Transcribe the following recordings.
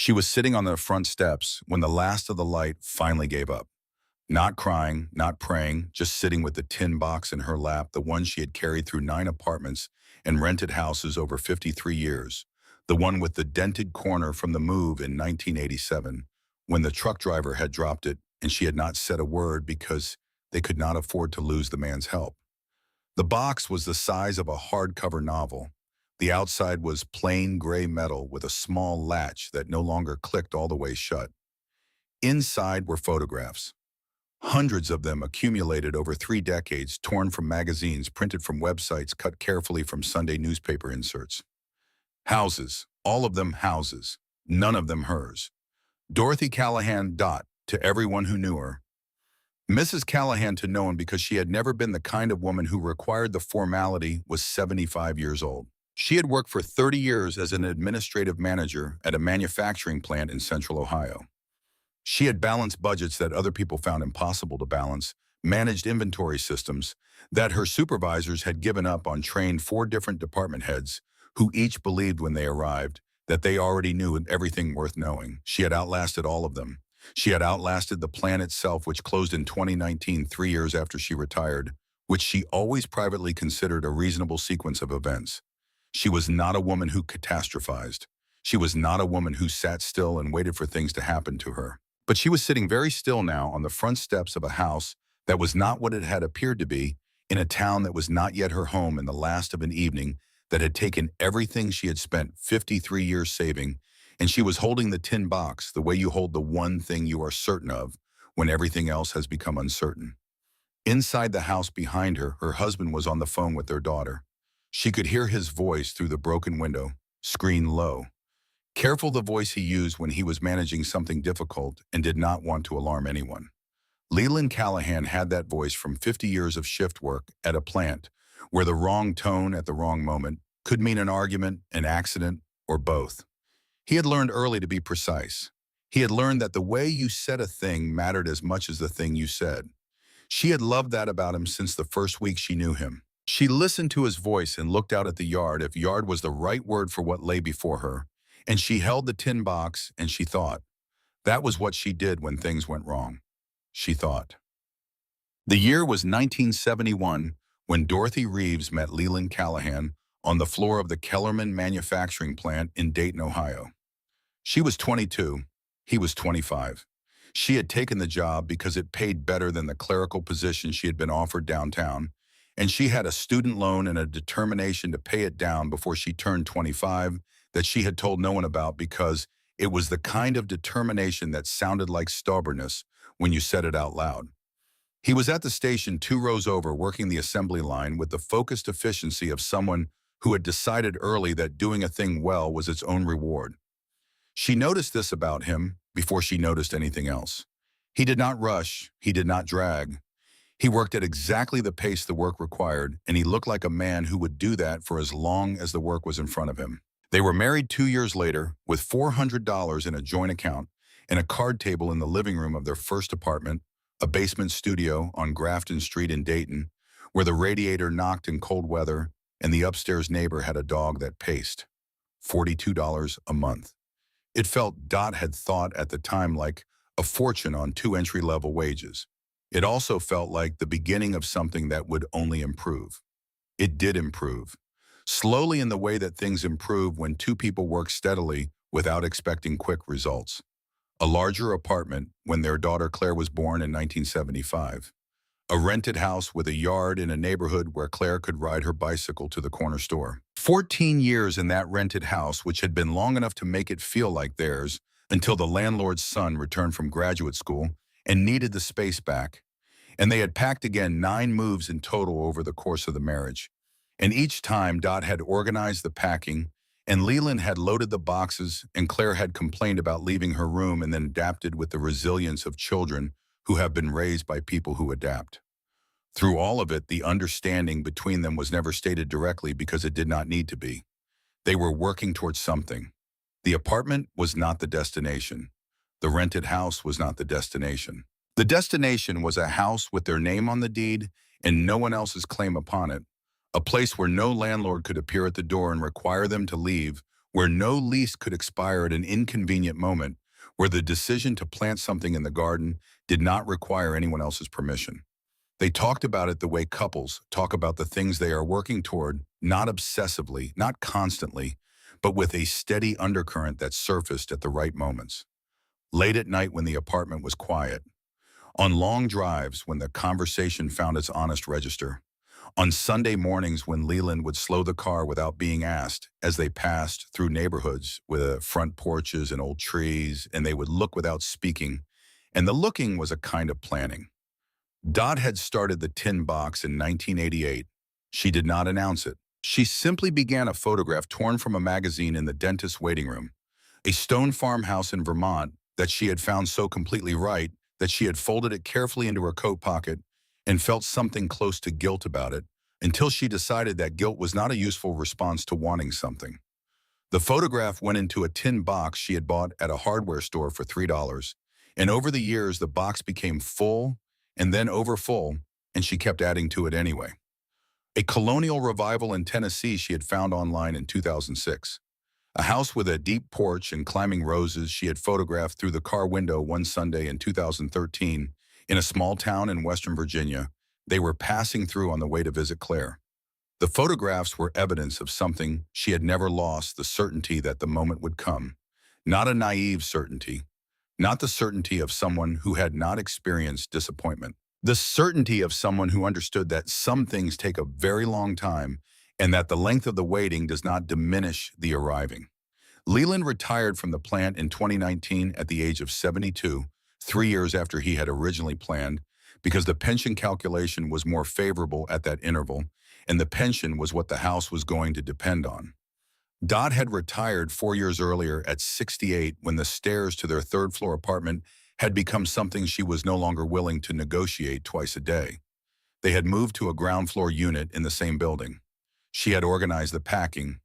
She was sitting on the front steps when the last of the light finally gave up. Not crying, not praying, just sitting with the tin box in her lap, the one she had carried through 9 apartments and rented houses over 53 years. The one with the dented corner from the move in 1987, when the truck driver had dropped it and she had not said a word because they could not afford to lose the man's help. The box was the size of a hardcover novel. The outside was plain gray metal with a small latch that no longer clicked all the way shut. Inside were photographs. Hundreds of them accumulated over 3 decades, torn from magazines, printed from websites, cut carefully from Sunday newspaper inserts. Houses, all of them houses, none of them hers. Dorothy Callahan. To everyone who knew her. Mrs. Callahan, to no one, because she had never been the kind of woman who required the formality, was 75 years old. She had worked for 30 years as an administrative manager at a manufacturing plant in Central Ohio. She had balanced budgets that other people found impossible to balance, managed inventory systems that her supervisors had given up on, trained 4 different department heads who each believed when they arrived that they already knew everything worth knowing. She had outlasted all of them. She had outlasted the plant itself, which closed in 2019, 3 years after she retired, which she always privately considered a reasonable sequence of events. She was not a woman who catastrophized. She was not a woman who sat still and waited for things to happen to her. But she was sitting very still now on the front steps of a house that was not what it had appeared to be, in a town that was not yet her home, in the last of an evening that had taken everything she had spent 53 years saving, and she was holding the tin box the way you hold the one thing you are certain of when everything else has become uncertain. Inside the house behind her, her husband was on the phone with their daughter. She could hear his voice through the broken window, screen low. Careful, the voice he used when he was managing something difficult and did not want to alarm anyone. Leland Callahan had that voice from 50 years of shift work at a plant, where the wrong tone at the wrong moment could mean an argument, an accident, or both. He had learned early to be precise. He had learned that the way you said a thing mattered as much as the thing you said. She had loved that about him since the first week she knew him. She listened to his voice and looked out at the yard, if yard was the right word for what lay before her, and she held the tin box and she thought. That was what she did when things went wrong. She thought. The year was 1971 when Dorothy Reeves met Leland Callahan on the floor of the Kellerman manufacturing plant in Dayton, Ohio. She was 22, he was 25. She had taken the job because it paid better than the clerical position she had been offered downtown, and she had a student loan and a determination to pay it down before she turned 25 that she had told no one about, because it was the kind of determination that sounded like stubbornness when you said it out loud. He was at the station 2 rows over, working the assembly line with the focused efficiency of someone who had decided early that doing a thing well was its own reward. She noticed this about him before she noticed anything else. He did not rush, he did not drag. He worked at exactly the pace the work required, and he looked like a man who would do that for as long as the work was in front of him. They were married 2 years later, with $400 in a joint account and a card table in the living room of their first apartment, a basement studio on Grafton Street in Dayton, where the radiator knocked in cold weather and the upstairs neighbor had a dog that paced. $42 a month. It felt, Dot had thought at the time, like a fortune on 2 entry-level wages. It also felt like the beginning of something that would only improve. It did improve. Slowly, in the way that things improve when 2 people work steadily without expecting quick results. A larger apartment when their daughter Claire was born in 1975. A rented house with a yard in a neighborhood where Claire could ride her bicycle to the corner store. 14 years in that rented house, which had been long enough to make it feel like theirs, until the landlord's son returned from graduate school and needed the space back. And they had packed again 9 moves in total over the course of the marriage. And each time Dot had organized the packing, and Leland had loaded the boxes, and Claire had complained about leaving her room, and then adapted with the resilience of children who have been raised by people who adapt. Through all of it, the understanding between them was never stated directly because it did not need to be. They were working towards something. The apartment was not the destination. The rented house was not the destination. The destination was a house with their name on the deed and no one else's claim upon it, a place where no landlord could appear at the door and require them to leave where no lease could expire at an inconvenient moment, where the decision to plant something in the garden did not require anyone else's permission. They talked about it the way couples talk about the things they are working toward, not obsessively, not constantly, but with a steady undercurrent that surfaced at the right moments. Late at night when the apartment was quiet, on long drives when the conversation found its honest register, on Sunday mornings when Leland would slow the car without being asked as they passed through neighborhoods with front porches and old trees, and they would look without speaking, and the looking was a kind of planning. Dot had started the tin box in 1988. She did not announce it. She simply began a photograph torn from a magazine in the dentist's waiting room, a stone farmhouse in Vermont that she had found so completely right that she had folded it carefully into her coat pocket and felt something close to guilt about it, until she decided that guilt was not a useful response to wanting something. The photograph went into a tin box she had bought at a hardware store for $3, and over the years the box became full and then overfull, and she kept adding to it anyway. A colonial revival in Tennessee she had found online in 2006. A house with a deep porch and climbing roses she had photographed through the car window one Sunday in 2013 in a small town in Western Virginia they were passing through on the way to visit Claire. The photographs were evidence of something she had never lost, the certainty that the moment would come. Not a naive certainty, not the certainty of someone who had not experienced disappointment. The certainty of someone who understood that some things take a very long time and that the length of the waiting does not diminish the arriving. Leland retired from the plant in 2019 at the age of 72, 3 years after he had originally planned, because the pension calculation was more favorable at that interval, and the pension was what the house was going to depend on. Dot had retired 4 years earlier at 68 when the stairs to their third-floor apartment had become something she was no longer willing to negotiate twice a day. They had moved to a ground-floor unit in the same building. She had organized the packing.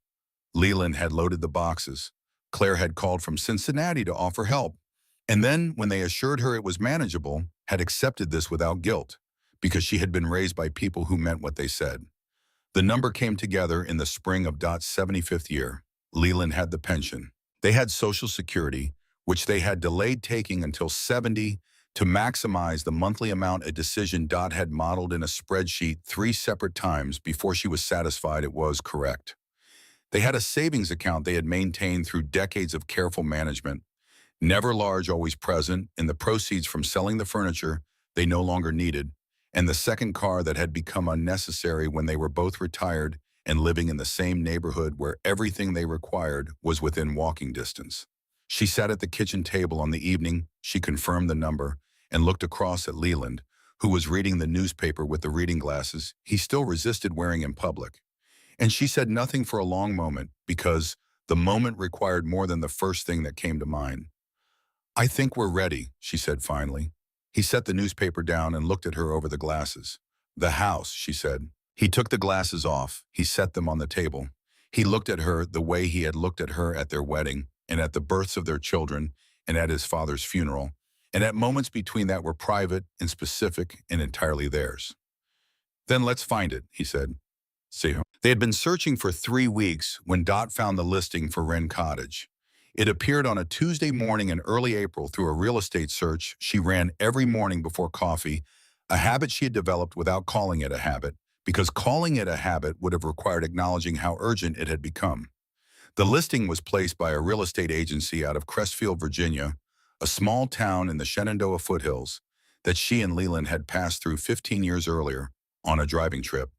Leland had loaded the boxes. Claire had called from Cincinnati to offer help. And then, when they assured her it was manageable, had accepted this without guilt, because she had been raised by people who meant what they said. The number came together in the spring of Dot's 75th year. Leland had the pension. They had Social Security, which they had delayed taking until 70 to maximize the monthly amount, a decision Dot had modeled in a spreadsheet 3 separate times before she was satisfied it was correct. They had a savings account they had maintained through decades of careful management, never large, always present, in the proceeds from selling the furniture they no longer needed, and the second car that had become unnecessary when they were both retired and living in the same neighborhood where everything they required was within walking distance. She sat at the kitchen table on the evening she confirmed the number and looked across at Leland, who was reading the newspaper with the reading glasses he still resisted wearing in public. And she said nothing for a long moment, because the moment required more than the first thing that came to mind. "I think we're ready," she said finally. He set the newspaper down and looked at her over the glasses. "The house," she said. He took the glasses off. He set them on the table. He looked at her the way he had looked at her at their wedding and at the births of their children and at his father's funeral, and at moments between that were private and specific and entirely theirs. "Then let's find it," he said. "See her." They had been searching for 3 weeks when Dot found the listing for Wren Cottage. It appeared on a Tuesday morning in early April through a real estate search she ran every morning before coffee, a habit she had developed without calling it a habit, because calling it a habit would have required acknowledging how urgent it had become. The listing was placed by a real estate agency out of Crestfield, Virginia, a small town in the Shenandoah foothills that she and Leland had passed through 15 years earlier on a driving trip,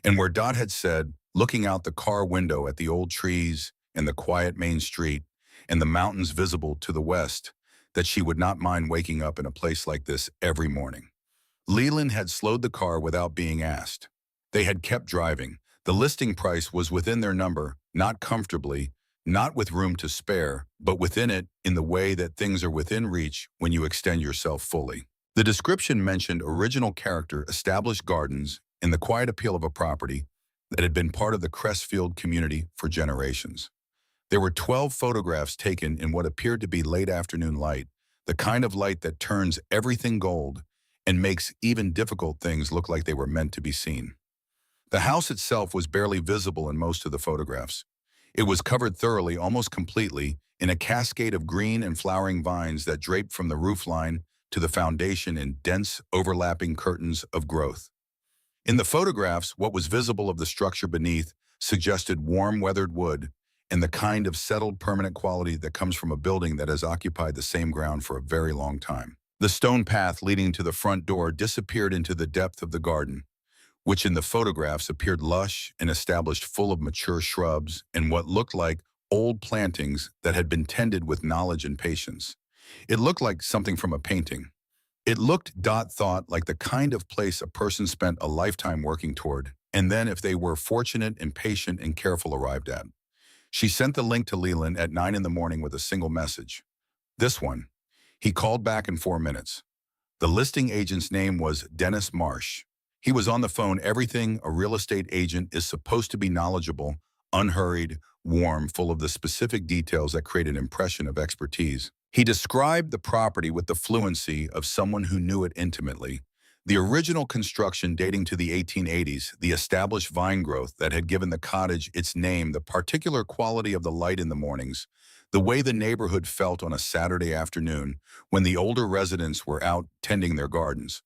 and where Dot had said, looking out the car window at the old trees and the quiet main street and the mountains visible to the west, that she would not mind waking up in a place like this every morning. Leland had slowed the car without being asked. They had kept driving. The listing price was within their number, not comfortably, not with room to spare, but within it in the way that things are within reach when you extend yourself fully. The description mentioned original character, established gardens, and the quiet appeal of a property that had been part of the Crestfield community for generations. There were 12 photographs taken in what appeared to be late afternoon light, the kind of light that turns everything gold and makes even difficult things look like they were meant to be seen. The house itself was barely visible in most of the photographs. It was covered thoroughly, almost completely, in a cascade of green and flowering vines that draped from the roofline to the foundation in dense, overlapping curtains of growth. In the photographs, what was visible of the structure beneath suggested warm, weathered wood and the kind of settled, permanent quality that comes from a building that has occupied the same ground for a very long time. The stone path leading to the front door disappeared into the depth of the garden, which in the photographs appeared lush and established, full of mature shrubs and what looked like old plantings that had been tended with knowledge and patience. It looked like something from a painting. It looked, Dot thought, like the kind of place a person spent a lifetime working toward, and then, if they were fortunate and patient and careful, arrived at. She sent the link to Leland at 9 in the morning with a single message. This one. He called back in 4 minutes. The listing agent's name was Dennis Marsh. He was on the phone, everything a real estate agent is supposed to be: knowledgeable, unhurried, warm, full of the specific details that create an impression of expertise. He described the property with the fluency of someone who knew it intimately. The original construction dating to the 1880s, the established vine growth that had given the cottage its name, the particular quality of the light in the mornings, the way the neighborhood felt on a Saturday afternoon when the older residents were out tending their gardens.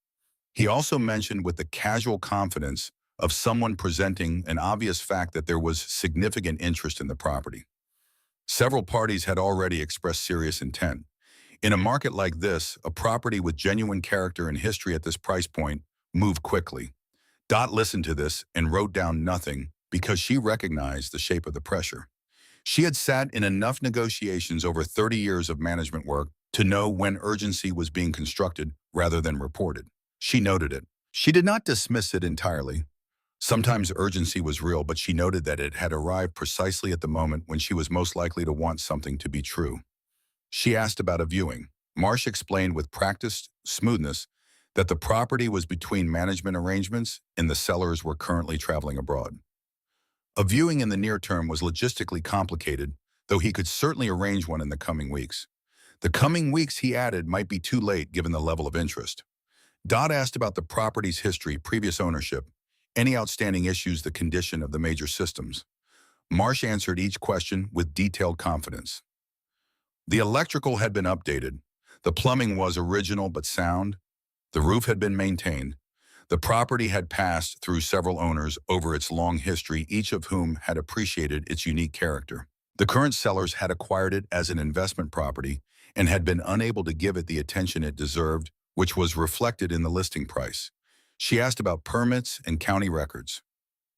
He also mentioned with the casual confidence of someone presenting an obvious fact that there was significant interest in the property. Several parties had already expressed serious intent. In a market like this, a property with genuine character and history at this price point moved quickly. Dot listened to this and wrote down nothing because she recognized the shape of the pressure. She had sat in enough negotiations over 30 years of management work to know when urgency was being constructed rather than reported. She noted it. She did not dismiss it entirely. Sometimes urgency was real, but she noted that it had arrived precisely at the moment when she was most likely to want something to be true. She asked about a viewing. Marsh explained with practiced smoothness that the property was between management arrangements and the sellers were currently traveling abroad. A viewing in the near term was logistically complicated, though he could certainly arrange one in the coming weeks. The coming weeks, he added, might be too late given the level of interest. Dot asked about the property's history, previous ownership, any outstanding issues, the condition of the major systems. Marsh answered each question with detailed confidence. The electrical had been updated. The plumbing was original but sound. The roof had been maintained. The property had passed through several owners over its long history, each of whom had appreciated its unique character. The current sellers had acquired it as an investment property and had been unable to give it the attention it deserved, which was reflected in the listing price. She asked about permits and county records.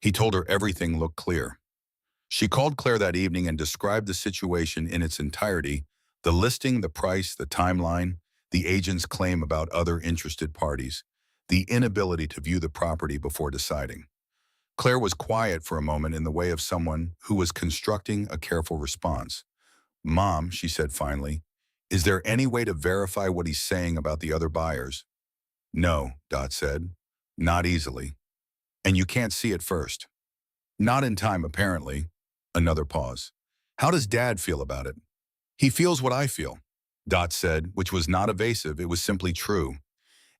He told her everything looked clear. She called Claire that evening and described the situation in its entirety: the listing, the price, the timeline, the agent's claim about other interested parties, the inability to view the property before deciding. Claire was quiet for a moment in the way of someone who was constructing a careful response. "Mom," she said finally, "is there any way to verify what he's saying about the other buyers?" "No," Dot said. "Not easily. And you can't see it first." "Not in time, apparently." Another pause. "How does Dad feel about it?" "He feels what I feel," Dot said, which was not evasive, it was simply true.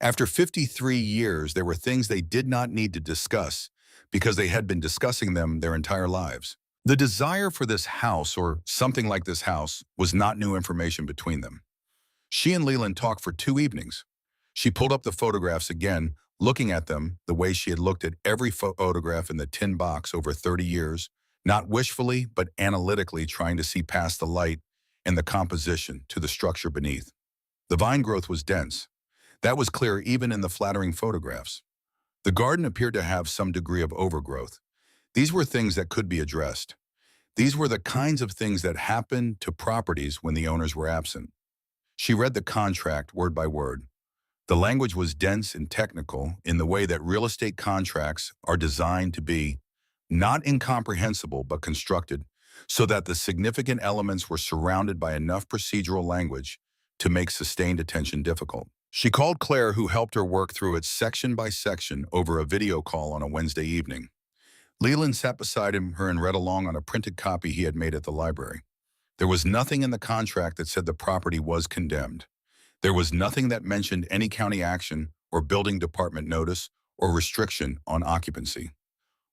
After 53 years, there were things they did not need to discuss because they had been discussing them their entire lives. The desire for this house, or something like this house, was not new information between them. She and Leland talked for 2 evenings. She pulled up the photographs again, looking at them the way she had looked at every photograph in the tin box over 30 years, not wishfully but analytically, trying to see past the light and the composition to the structure beneath. The vine growth was dense. That was clear even in the flattering photographs. The garden appeared to have some degree of overgrowth. These were things that could be addressed. These were the kinds of things that happened to properties when the owners were absent. She read the contract word by word. The language was dense and technical in the way that real estate contracts are designed to be, not incomprehensible but constructed, so that the significant elements were surrounded by enough procedural language to make sustained attention difficult. She called Claire, who helped her work through it section by section over a video call on a Wednesday evening. Leland sat beside her and read along on a printed copy he had made at the library. There was nothing in the contract that said the property was condemned. There was nothing that mentioned any county action or building department notice or restriction on occupancy.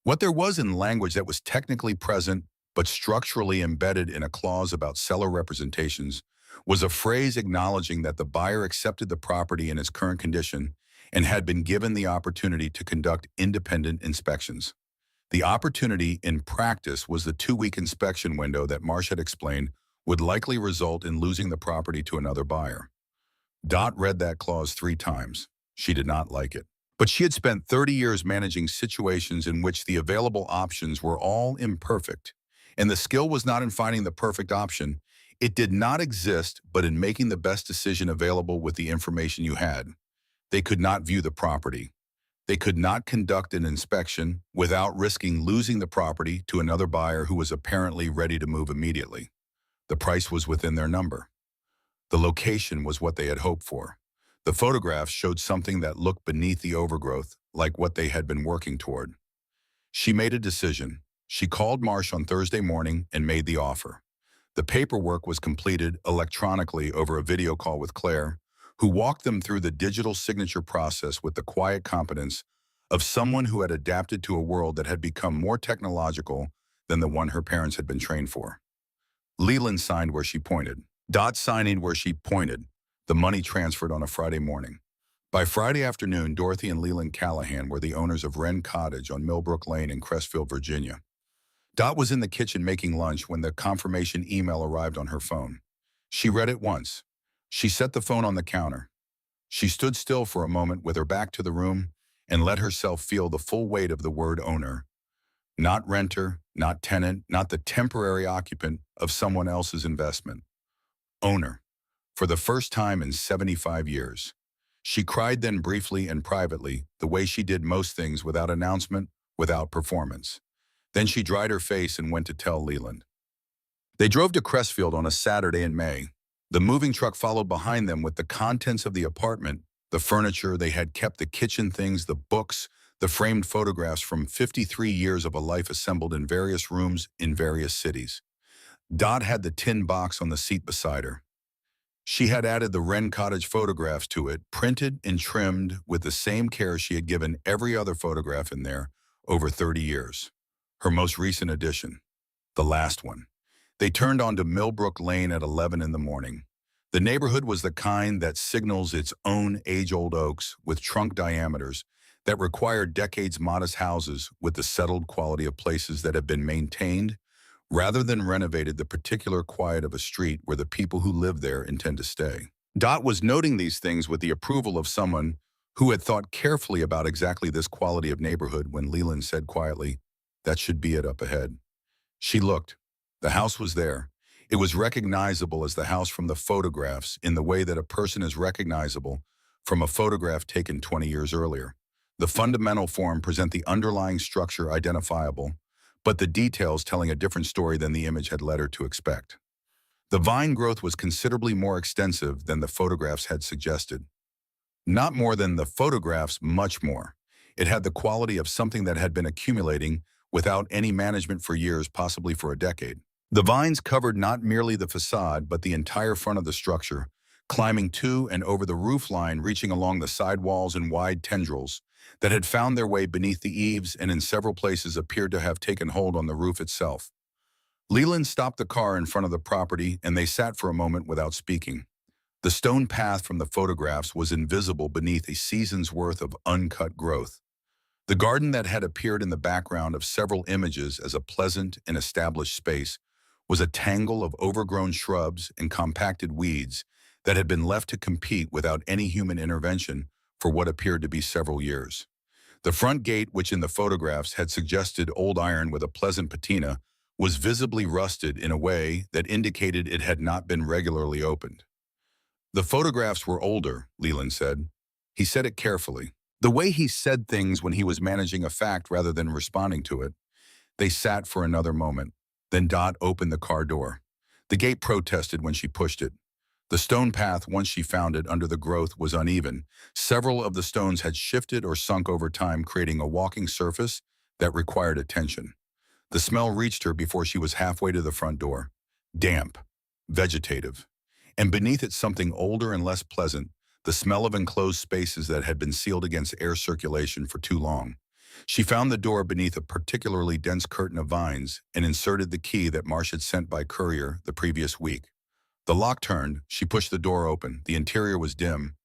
What there was in language that was technically present but structurally embedded in a clause about seller representations, was a phrase acknowledging that the buyer accepted the property in its current condition and had been given the opportunity to conduct independent inspections. The opportunity in practice was the 2-week inspection window that Marsh had explained would likely result in losing the property to another buyer. Dot read that clause 3 times. She did not like it. But she had spent 30 years managing situations in which the available options were all imperfect, and the skill was not in finding the perfect option. It did not exist, but in making the best decision available with the information you had. They could not view the property. They could not conduct an inspection without risking losing the property to another buyer who was apparently ready to move immediately. The price was within their number. The location was what they had hoped for. The photographs showed something that looked beneath the overgrowth, like what they had been working toward. She made a decision. She called Marsh on Thursday morning and made the offer. The paperwork was completed electronically over a video call with Claire, who walked them through the digital signature process with the quiet competence of someone who had adapted to a world that had become more technological than the one her parents had been trained for. Leland signed where she pointed. Dot signing where she pointed. The money transferred on a Friday morning. By Friday afternoon, Dorothy and Leland Callahan were the owners of Wren Cottage on Millbrook Lane in Crestfield, Virginia. Dot was in the kitchen making lunch when the confirmation email arrived on her phone. She read it once. She set the phone on the counter. She stood still for a moment with her back to the room and let herself feel the full weight of the word owner. Not renter, not tenant, not the temporary occupant of someone else's investment. Owner. For the first time in 75 years. She cried then briefly and privately, the way she did most things without announcement, without performance. Then she dried her face and went to tell Leland. They drove to Crestfield on a Saturday in May. The moving truck followed behind them with the contents of the apartment, the furniture. They had kept the kitchen things, the books, the framed photographs from 53 years of a life assembled in various rooms in various cities. Dot had the tin box on the seat beside her. She had added the Wren Cottage photographs to it, printed and trimmed with the same care she had given every other photograph in there over 30 years. Her most recent addition, the last one. They turned onto Millbrook Lane at 11 in the morning. The neighborhood was the kind that signals its own age-old oaks with trunk diameters that require decades modest houses with the settled quality of places that have been maintained rather than renovated, the particular quiet of a street where the people who live there intend to stay. Dot was noting these things with the approval of someone who had thought carefully about exactly this quality of neighborhood when Leland said quietly, "That should be it up ahead." She looked. The house was there. It was recognizable as the house from the photographs in the way that a person is recognizable from a photograph taken 20 years earlier. The fundamental form present the underlying structure identifiable, but the details telling a different story than the image had led her to expect. The vine growth was considerably more extensive than the photographs had suggested. Not more than the photographs, much more. It had the quality of something that had been accumulating without any management for years, possibly for a decade. The vines covered not merely the facade, but the entire front of the structure, climbing to and over the roof line, reaching along the side walls in wide tendrils that had found their way beneath the eaves and in several places appeared to have taken hold on the roof itself. Leland stopped the car in front of the property and they sat for a moment without speaking. The stone path from the photographs was invisible beneath a season's worth of uncut growth. The garden that had appeared in the background of several images as a pleasant and established space was a tangle of overgrown shrubs and compacted weeds that had been left to compete without any human intervention for what appeared to be several years. The front gate, which in the photographs had suggested old iron with a pleasant patina, was visibly rusted in a way that indicated it had not been regularly opened. The photographs were older, Leland said. He said it carefully. The way he said things when he was managing a fact rather than responding to it. They sat for another moment. Then Dot opened the car door. The gate protested when she pushed it. The stone path, once she found it under the growth, was uneven. Several of the stones had shifted or sunk over time, creating a walking surface that required attention. The smell reached her before she was halfway to the front door. Damp, vegetative, and beneath it something older and less pleasant, the smell of enclosed spaces that had been sealed against air circulation for too long. She found the door beneath a particularly dense curtain of vines and inserted the key that Marsh had sent by courier the previous week. The lock turned. She pushed the door open. The interior was dim.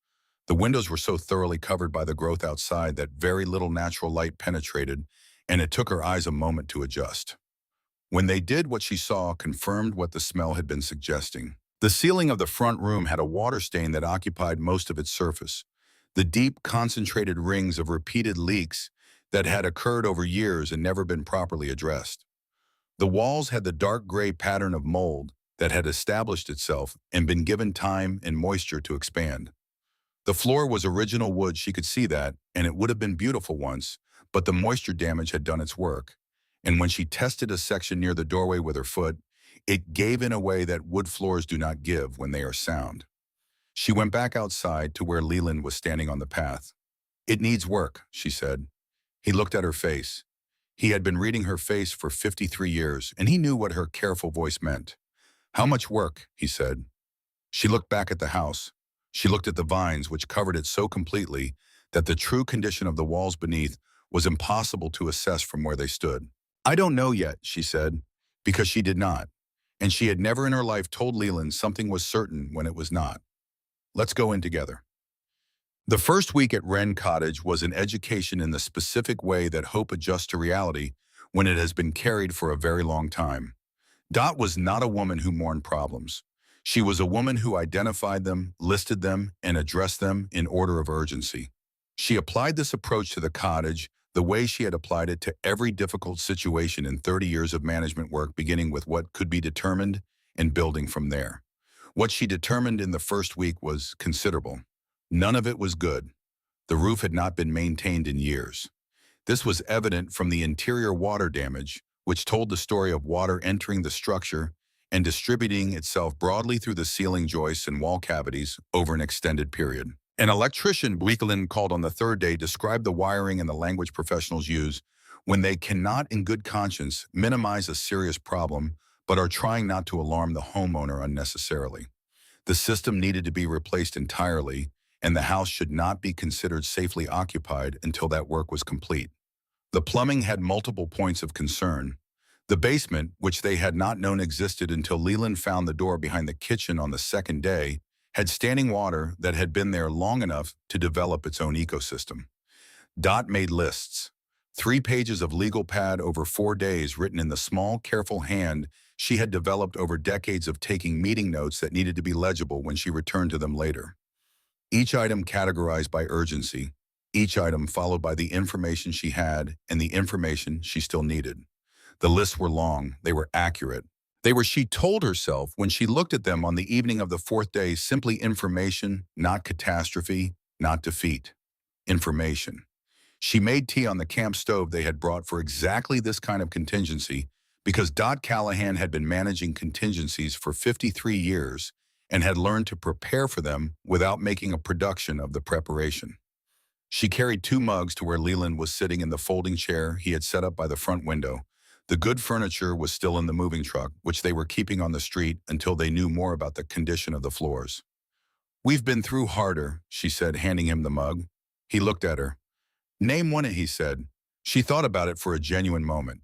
The windows were so thoroughly covered by the growth outside that very little natural light penetrated, and it took her eyes a moment to adjust. When they did, what she saw confirmed what the smell had been suggesting. The ceiling of the front room had a water stain that occupied most of its surface. The deep, concentrated rings of repeated leaks that had occurred over years and never been properly addressed. The walls had the dark gray pattern of mold that had established itself and been given time and moisture to expand. The floor was original wood, she could see that, and it would have been beautiful once, but the moisture damage had done its work. And when she tested a section near the doorway with her foot, it gave in a way that wood floors do not give when they are sound. She went back outside to where Leland was standing on the path. "It needs work," she said. He looked at her face. He had been reading her face for 53 years, and he knew what her careful voice meant. "How much work?" he said. She looked back at the house. She looked at the vines, which covered it so completely that the true condition of the walls beneath was impossible to assess from where they stood. "I don't know yet," she said, because she did not. And she had never in her life told Leland something was certain when it was not. "Let's go in together." The first week at Wren Cottage was an education in the specific way that hope adjusts to reality when it has been carried for a very long time. Dot was not a woman who mourned problems. She was a woman who identified them, listed them, and addressed them in order of urgency. She applied this approach to the cottage the way she had applied it to every difficult situation in 30 years of management work, beginning with what could be determined and building from there. What she determined in the first week was considerable. None of it was good. The roof had not been maintained in years. This was evident from the interior water damage, which told the story of water entering the structure and distributing itself broadly through the ceiling joists and wall cavities over an extended period. An electrician, Leland called on the third day, described the wiring and the language professionals use when they cannot in good conscience minimize a serious problem but are trying not to alarm the homeowner unnecessarily. The system needed to be replaced entirely, and the house should not be considered safely occupied until that work was complete. The plumbing had multiple points of concern. The basement, which they had not known existed until Leland found the door behind the kitchen on the second day, had standing water that had been there long enough to develop its own ecosystem. Dot made lists. 3 pages of legal pad over 4 days written in the small, careful hand she had developed over decades of taking meeting notes that needed to be legible when she returned to them later. Each item categorized by urgency, each item followed by the information she had and the information she still needed. The lists were long, they were accurate. They were, she told herself when she looked at them on the evening of the 4th day, simply information, not catastrophe, not defeat. Information. She made tea on the camp stove they had brought for exactly this kind of contingency because Dot Callahan had been managing contingencies for 53 years and had learned to prepare for them without making a production of the preparation. She carried 2 mugs to where Leland was sitting in the folding chair he had set up by the front window. The good furniture was still in the moving truck, which they were keeping on the street until they knew more about the condition of the floors. "We've been through harder," she said, handing him the mug. He looked at her. "Name one," he said. She thought about it for a genuine moment,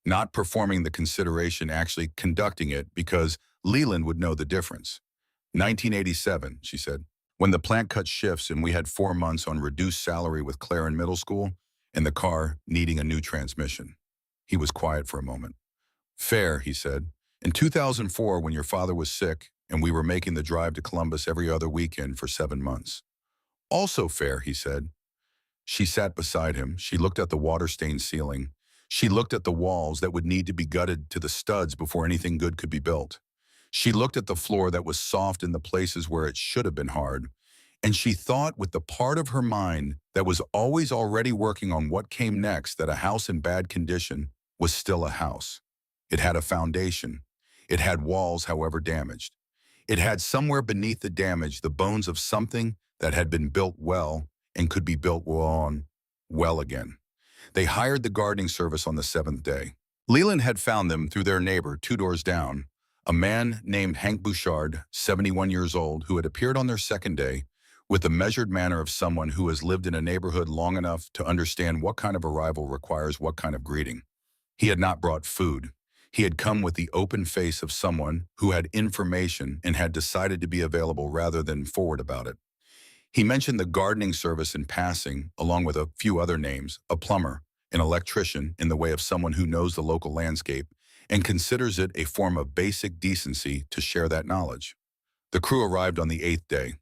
not performing the consideration, actually conducting it, because Leland would know the difference. 1987, she said, when the plant cut shifts and we had 4 months on reduced salary with Claire in middle school and the car needing a new transmission. He was quiet for a moment. "Fair," he said. "In 2004, when your father was sick and we were making the drive to Columbus every other weekend for 7 months. Also fair," he said. She sat beside him. She looked at the water-stained ceiling. She looked at the walls that would need to be gutted to the studs before anything good could be built. She looked at the floor that was soft in the places where it should have been hard. And she thought with the part of her mind that was always already working on what came next that a house in bad condition was still a house. It had a foundation. It had walls, however damaged. It had somewhere beneath the damage the bones of something that had been built well and could be built well again. They hired the gardening service on the 7th day. Leland had found them through their neighbor 2 doors down, a man named Hank Bouchard, 71 years old, who had appeared on their 2nd day with the measured manner of someone who has lived in a neighborhood long enough to understand what kind of arrival requires what kind of greeting. He had not brought food. He had come with the open face of someone who had information and had decided to be available rather than forward about it. He mentioned the gardening service in passing, along with a few other names, a plumber, an electrician, in the way of someone who knows the local landscape and considers it a form of basic decency to share that knowledge. The crew arrived on the 8th day,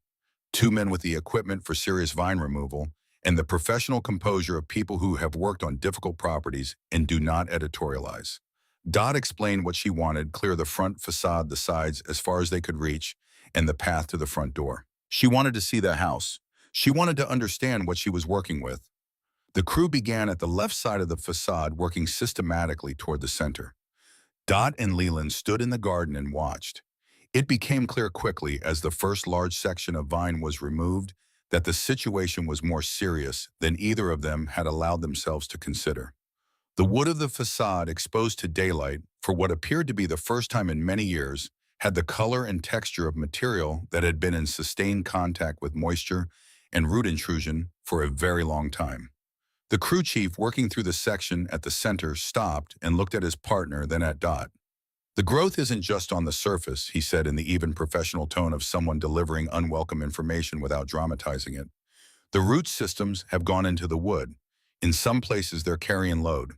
two men with the equipment for serious vine removal, and the professional composure of people who have worked on difficult properties and do not editorialize. Dot explained what she wanted: clear the front facade, the sides as far as they could reach, and the path to the front door. She wanted to see the house. She wanted to understand what she was working with. The crew began at the left side of the facade, working systematically toward the center. Dot and Leland stood in the garden and watched. It became clear quickly, as the first large section of vine was removed, that the situation was more serious than either of them had allowed themselves to consider. The wood of the facade, exposed to daylight for what appeared to be the first time in many years, had the color and texture of material that had been in sustained contact with moisture and root intrusion for a very long time. The crew chief, working through the section at the center, stopped and looked at his partner, then at Dot. "The growth isn't just on the surface," he said in the even professional tone of someone delivering unwelcome information without dramatizing it. "The root systems have gone into the wood. In some places they're carrying load."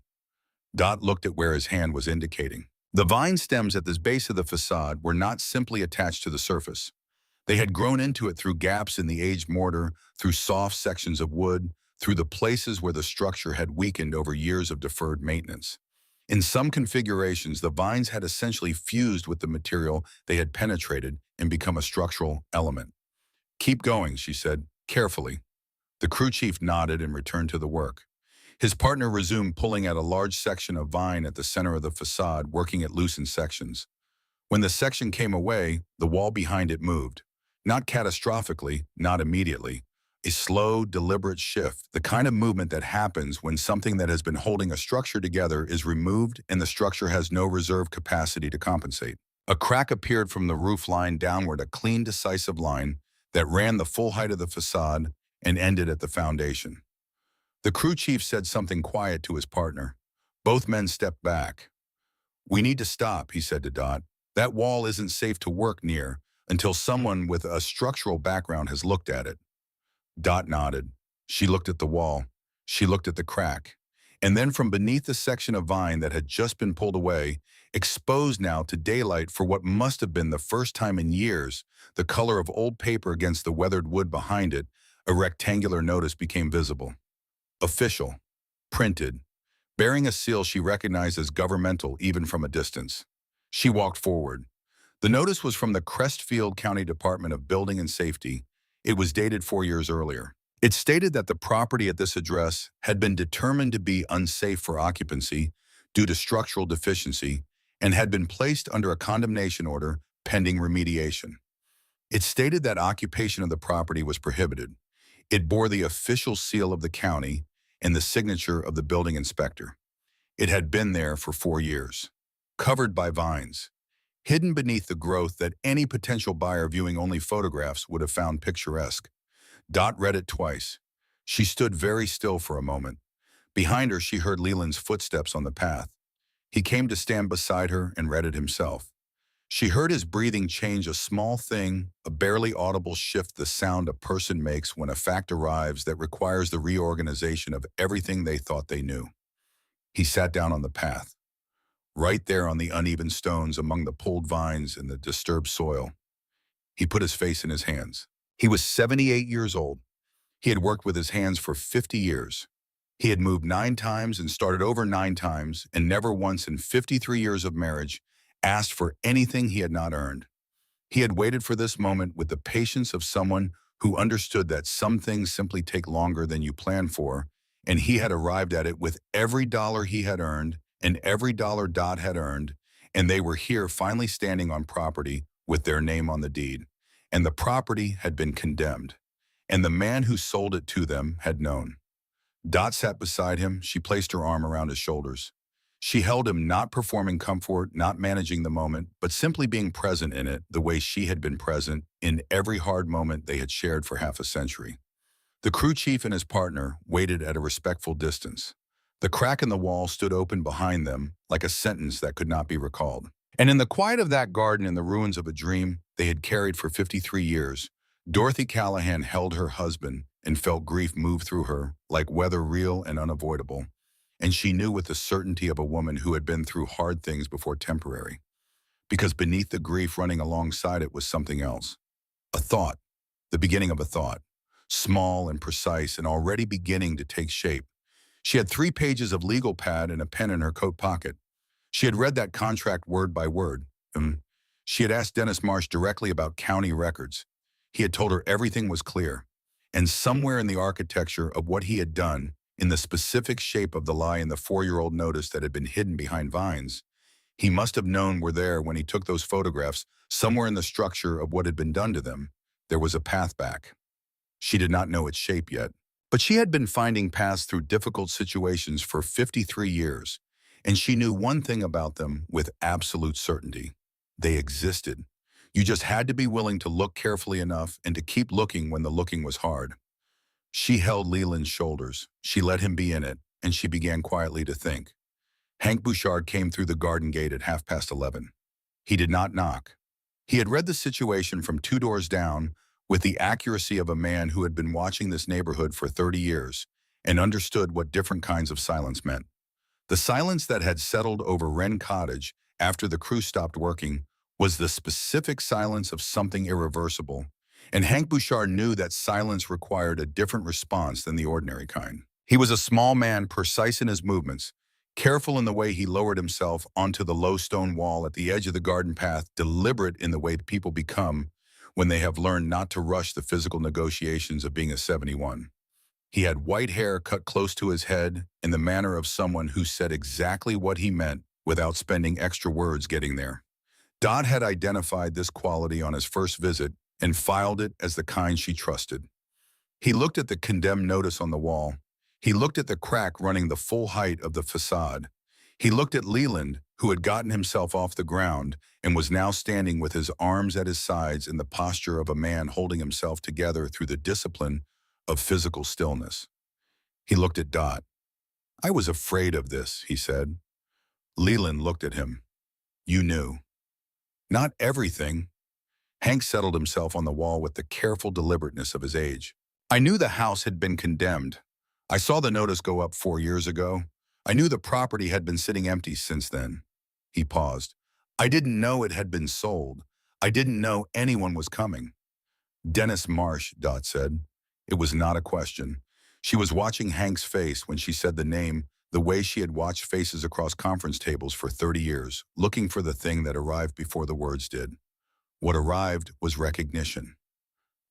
Dot looked at where his hand was indicating. The vine stems at the base of the facade were not simply attached to the surface. They had grown into it through gaps in the aged mortar, through soft sections of wood, through the places where the structure had weakened over years of deferred maintenance. In some configurations, the vines had essentially fused with the material they had penetrated and become a structural element. "Keep going," she said, carefully. The crew chief nodded and returned to the work. His partner resumed pulling at a large section of vine at the center of the facade, working at loosened sections. When the section came away, the wall behind it moved. Not catastrophically, not immediately. A slow, deliberate shift, the kind of movement that happens when something that has been holding a structure together is removed and the structure has no reserve capacity to compensate. A crack appeared from the roof line downward, a clean, decisive line that ran the full height of the facade and ended at the foundation. The crew chief said something quiet to his partner. Both men stepped back. "We need to stop," he said to Dot. "That wall isn't safe to work near until someone with a structural background has looked at it." Dot nodded. She looked at the wall. She looked at the crack. And then from beneath the section of vine that had just been pulled away, exposed now to daylight for what must have been the first time in years, the color of old paper against the weathered wood behind it, a rectangular notice became visible. Official. Printed. Bearing a seal she recognized as governmental even from a distance. She walked forward. The notice was from the Crestfield County Department of Building and Safety. It was dated 4 years earlier. It stated that the property at this address had been determined to be unsafe for occupancy due to structural deficiency and had been placed under a condemnation order pending remediation. It stated that occupation of the property was prohibited. It bore the official seal of the county and the signature of the building inspector. It had been there for 4 years, covered by vines, hidden beneath the growth that any potential buyer viewing only photographs would have found picturesque. Dot read it twice. She stood very still for a moment. Behind her, she heard Leland's footsteps on the path. He came to stand beside her and read it himself. She heard his breathing change, a small thing, a barely audible shift, the sound a person makes when a fact arrives that requires the reorganization of everything they thought they knew. He sat down on the path, right there on the uneven stones among the pulled vines and the disturbed soil. He put his face in his hands. He was 78 years old. He had worked with his hands for 50 years. He had moved 9 times and started over 9 times, and never once in 53 years of marriage asked for anything he had not earned. He had waited for this moment with the patience of someone who understood that some things simply take longer than you plan for, and he had arrived at it with every dollar he had earned and every dollar Dot had earned, and they were here finally standing on property with their name on the deed. And the property had been condemned, and the man who sold it to them had known. Dot sat beside him. She placed her arm around his shoulders. She held him, not performing comfort, not managing the moment, but simply being present in it the way she had been present in every hard moment they had shared for half a century. The crew chief and his partner waited at a respectful distance. The crack in the wall stood open behind them like a sentence that could not be recalled. And in the quiet of that garden, in the ruins of a dream they had carried for 53 years, Dorothy Callahan held her husband and felt grief move through her like weather, real and unavoidable. And she knew with the certainty of a woman who had been through hard things before temporary. Because beneath the grief running alongside it was something else. A thought, the beginning of a thought, small and precise and already beginning to take shape. She had 3 pages of legal pad and a pen in her coat pocket. She had read that contract word by word. She had asked Dennis Marsh directly about county records. He had told her everything was clear. And somewhere in the architecture of what he had done, in the specific shape of the lie in the 4-year-old notice that had been hidden behind vines, he must have known were there when he took those photographs. Somewhere in the structure of what had been done to them, there was a path back. She did not know its shape yet, but she had been finding paths through difficult situations for 53 years, and she knew one thing about them with absolute certainty. They existed. You just had to be willing to look carefully enough and to keep looking when the looking was hard. She held Leland's shoulders. She let him be in it, and she began quietly to think. Hank Bouchard came through the garden gate at 11:30. He did not knock. He had read the situation from 2 doors down with the accuracy of a man who had been watching this neighborhood for 30 years and understood what different kinds of silence meant. The silence that had settled over Wren Cottage after the crew stopped working was the specific silence of something irreversible, and Hank Bouchard knew that silence required a different response than the ordinary kind. He was a small man, precise in his movements, careful in the way he lowered himself onto the low stone wall at the edge of the garden path, deliberate in the way people become when they have learned not to rush the physical negotiations of being a 71. He had white hair cut close to his head in the manner of someone who said exactly what he meant without spending extra words getting there. Dot had identified this quality on his first visit and filed it as the kind she trusted. He looked at the condemned notice on the wall. He looked at the crack running the full height of the facade. He looked at Leland, who had gotten himself off the ground and was now standing with his arms at his sides in the posture of a man holding himself together through the discipline of physical stillness. He looked at Dot. "I was afraid of this," he said. Leland looked at him. "You knew." "Not everything." Hank settled himself on the wall with the careful deliberateness of his age. "I knew the house had been condemned. I saw the notice go up 4 years ago. I knew the property had been sitting empty since then." He paused. "I didn't know it had been sold. I didn't know anyone was coming." "Dennis Marsh," Dot said. It was not a question. She was watching Hank's face when she said the name, the way she had watched faces across conference tables for 30 years, looking for the thing that arrived before the words did. What arrived was recognition,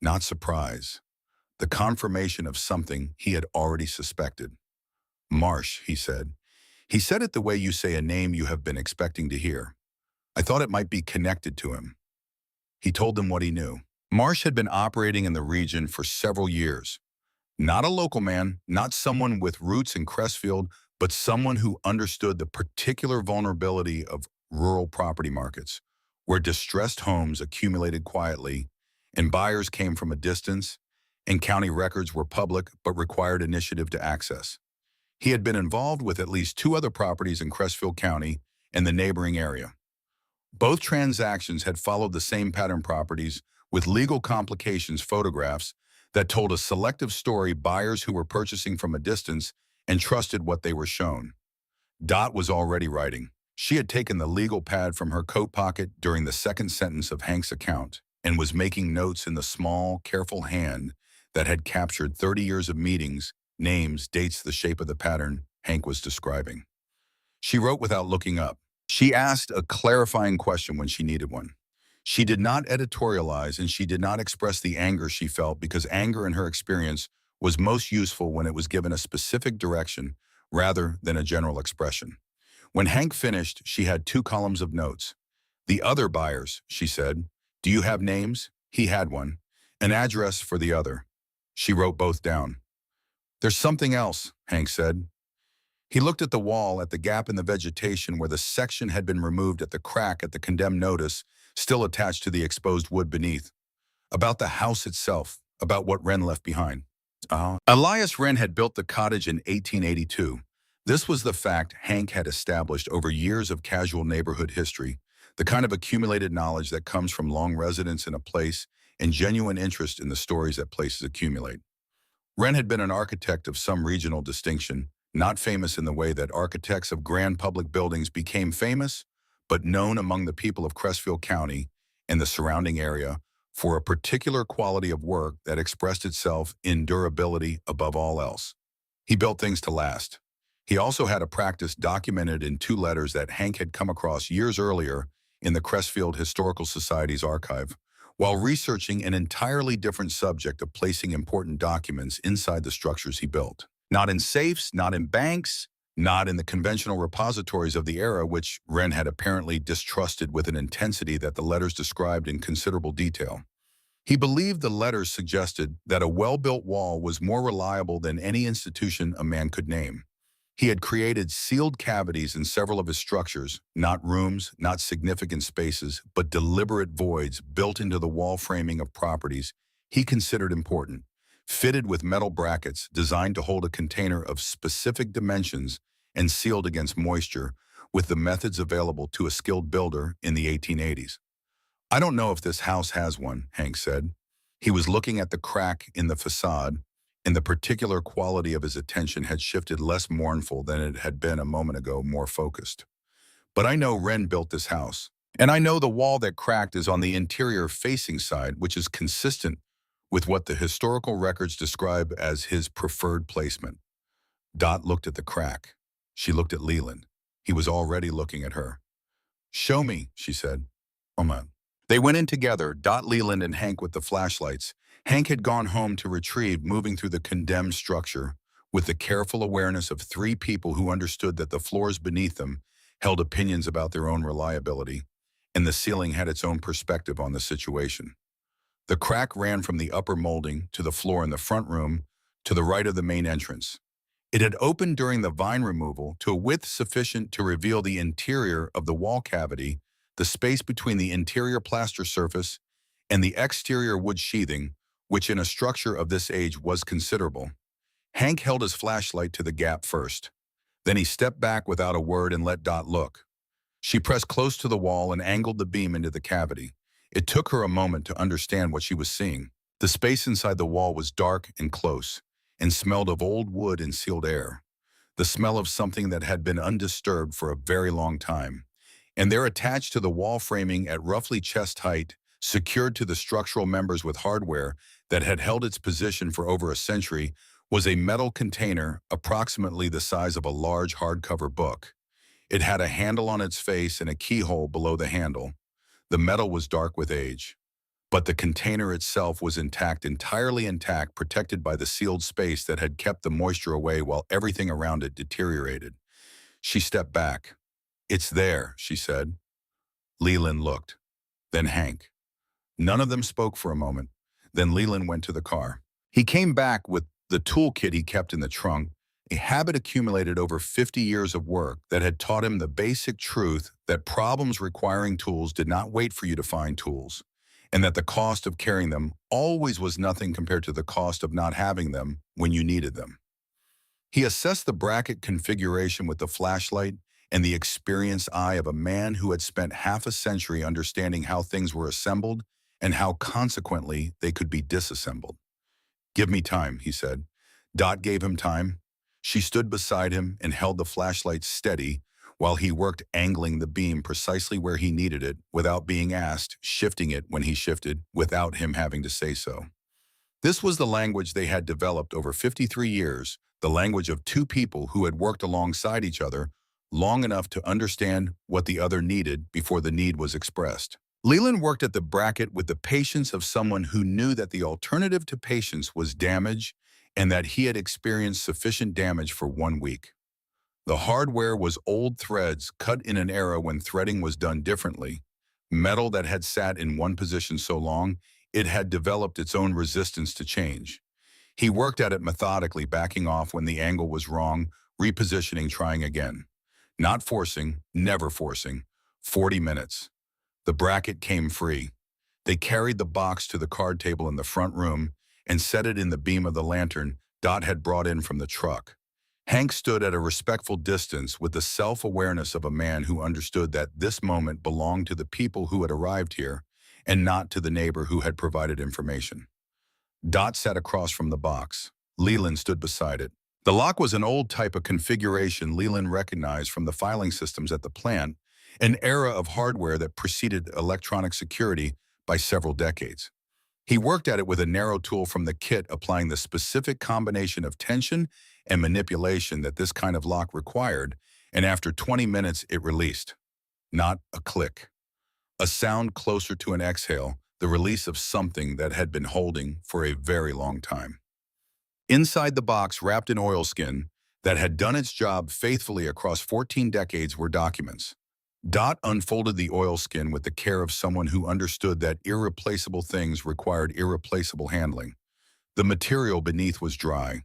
not surprise. The confirmation of something he had already suspected. "Marsh," he said. He said it the way you say a name you have been expecting to hear. I thought it might be connected to him. He told them what he knew. Marsh had been operating in the region for several years. Not a local man, not someone with roots in Crestfield, but someone who understood the particular vulnerability of rural property markets, where distressed homes accumulated quietly, and buyers came from a distance, and county records were public but required initiative to access. He had been involved with at least 2 other properties in Crestfield County and the neighboring area. Both transactions had followed the same pattern: properties with legal complications, photographs that told a selective story, buyers who were purchasing from a distance and trusted what they were shown. Dot was already writing. She had taken the legal pad from her coat pocket during the second sentence of Hank's account and was making notes in the small, careful hand that had captured 30 years of meetings, names, dates, the shape of the pattern Hank was describing. She wrote without looking up. She asked a clarifying question when she needed one. She did not editorialize, and she did not express the anger she felt, because anger in her experience was most useful when it was given a specific direction rather than a general expression. When Hank finished, she had 2 columns of notes. "The other buyers," she said. "Do you have names?" He had one. "An address for the other." She wrote both down. "There's something else," Hank said. He looked at the wall, at the gap in the vegetation where the section had been removed, at the crack at the condemned notice, still attached to the exposed wood beneath. About the house itself, about what Wren left behind. Elias Wren had built the cottage in 1882. This was the fact Hank had established over years of casual neighborhood history, the kind of accumulated knowledge that comes from long residence in a place and genuine interest in the stories that places accumulate. Wren had been an architect of some regional distinction, not famous in the way that architects of grand public buildings became famous, but known among the people of Cresfield County and the surrounding area for a particular quality of work that expressed itself in durability above all else. He built things to last. He also had a practice documented in two letters that Hank had come across years earlier in the Cresfield Historical Society's archive, while researching an entirely different subject of placing important documents inside the structures he built. Not in safes, not in banks, not in the conventional repositories of the era, which Wren had apparently distrusted with an intensity that the letters described in considerable detail. He believed the letters suggested that a well-built wall was more reliable than any institution a man could name. He had created sealed cavities in several of his structures, not rooms, not significant spaces, but deliberate voids built into the wall framing of properties he considered important, fitted with metal brackets designed to hold a container of specific dimensions and sealed against moisture with the methods available to a skilled builder in the 1880s. "I don't know if this house has one," Hank said. He was looking at the crack in the facade, and the particular quality of his attention had shifted less mournful than it had been a moment ago, more focused. "But I know Wren built this house, and I know the wall that cracked is on the interior facing side, which is consistent with what the historical records describe as his preferred placement." Dot looked at the crack. She looked at Leland. He was already looking at her. "Show me," she said. "Oh, They went in together, Dot, Leland, and Hank with the flashlights. Hank had gone home to retrieve, moving through the condemned structure, with the careful awareness of three people who understood that the floors beneath them held opinions about their own reliability, and the ceiling had its own perspective on the situation. The crack ran from the upper molding to the floor in the front room to the right of the main entrance. It had opened during the vine removal to a width sufficient to reveal the interior of the wall cavity, the space between the interior plaster surface and the exterior wood sheathing, which in a structure of this age was considerable. Hank held his flashlight to the gap first. Then he stepped back without a word and let Dot look. She pressed close to the wall and angled the beam into the cavity. It took her a moment to understand what she was seeing. The space inside the wall was dark and close, and smelled of old wood and sealed air, the smell of something that had been undisturbed for a very long time. And there, attached to the wall framing at roughly chest height, secured to the structural members with hardware that had held its position for over a century, was a metal container approximately the size of a large hardcover book. It had a handle on its face and a keyhole below the handle. The metal was dark with age, but the container itself was intact, entirely intact, protected by the sealed space that had kept the moisture away while everything around it deteriorated. She stepped back. "It's there," she said. Leland looked, then Hank. None of them spoke for a moment. Then Leland went to the car. He came back with the toolkit he kept in the trunk, a habit accumulated over 50 years of work that had taught him the basic truth that problems requiring tools did not wait for you to find tools, and that the cost of carrying them always was nothing compared to the cost of not having them when you needed them. He assessed the bracket configuration with the flashlight and the experienced eye of a man who had spent half a century understanding how things were assembled and how consequently they could be disassembled. "Give me time," he said. Dot gave him time. She stood beside him and held the flashlight steady while he worked, angling the beam precisely where he needed it without being asked, shifting it when he shifted without him having to say so. This was the language they had developed over 53 years, the language of two people who had worked alongside each other long enough to understand what the other needed before the need was expressed. Leland worked at the bracket with the patience of someone who knew that the alternative to patience was damage and that he had experienced sufficient damage for 1 week. The hardware was old threads cut in an era when threading was done differently, metal that had sat in one position so long it had developed its own resistance to change. He worked at it methodically, backing off when the angle was wrong, repositioning, trying again. Not forcing, never forcing. 40 minutes. The bracket came free. They carried the box to the card table in the front room and set it in the beam of the lantern Dot had brought in from the truck. Hank stood at a respectful distance with the self-awareness of a man who understood that this moment belonged to the people who had arrived here and not to the neighbor who had provided information. Dot sat across from the box. Leland stood beside it. The lock was an old type of configuration Leland recognized from the filing systems at the plant, an era of hardware that preceded electronic security by several decades. He worked at it with a narrow tool from the kit, applying the specific combination of tension and manipulation that this kind of lock required, and after 20 minutes it released. Not a click. A sound closer to an exhale, the release of something that had been holding for a very long time. Inside the box, wrapped in oilskin, that had done its job faithfully across 14 decades, were documents. Dot unfolded the oilskin with the care of someone who understood that irreplaceable things required irreplaceable handling. The material beneath was dry.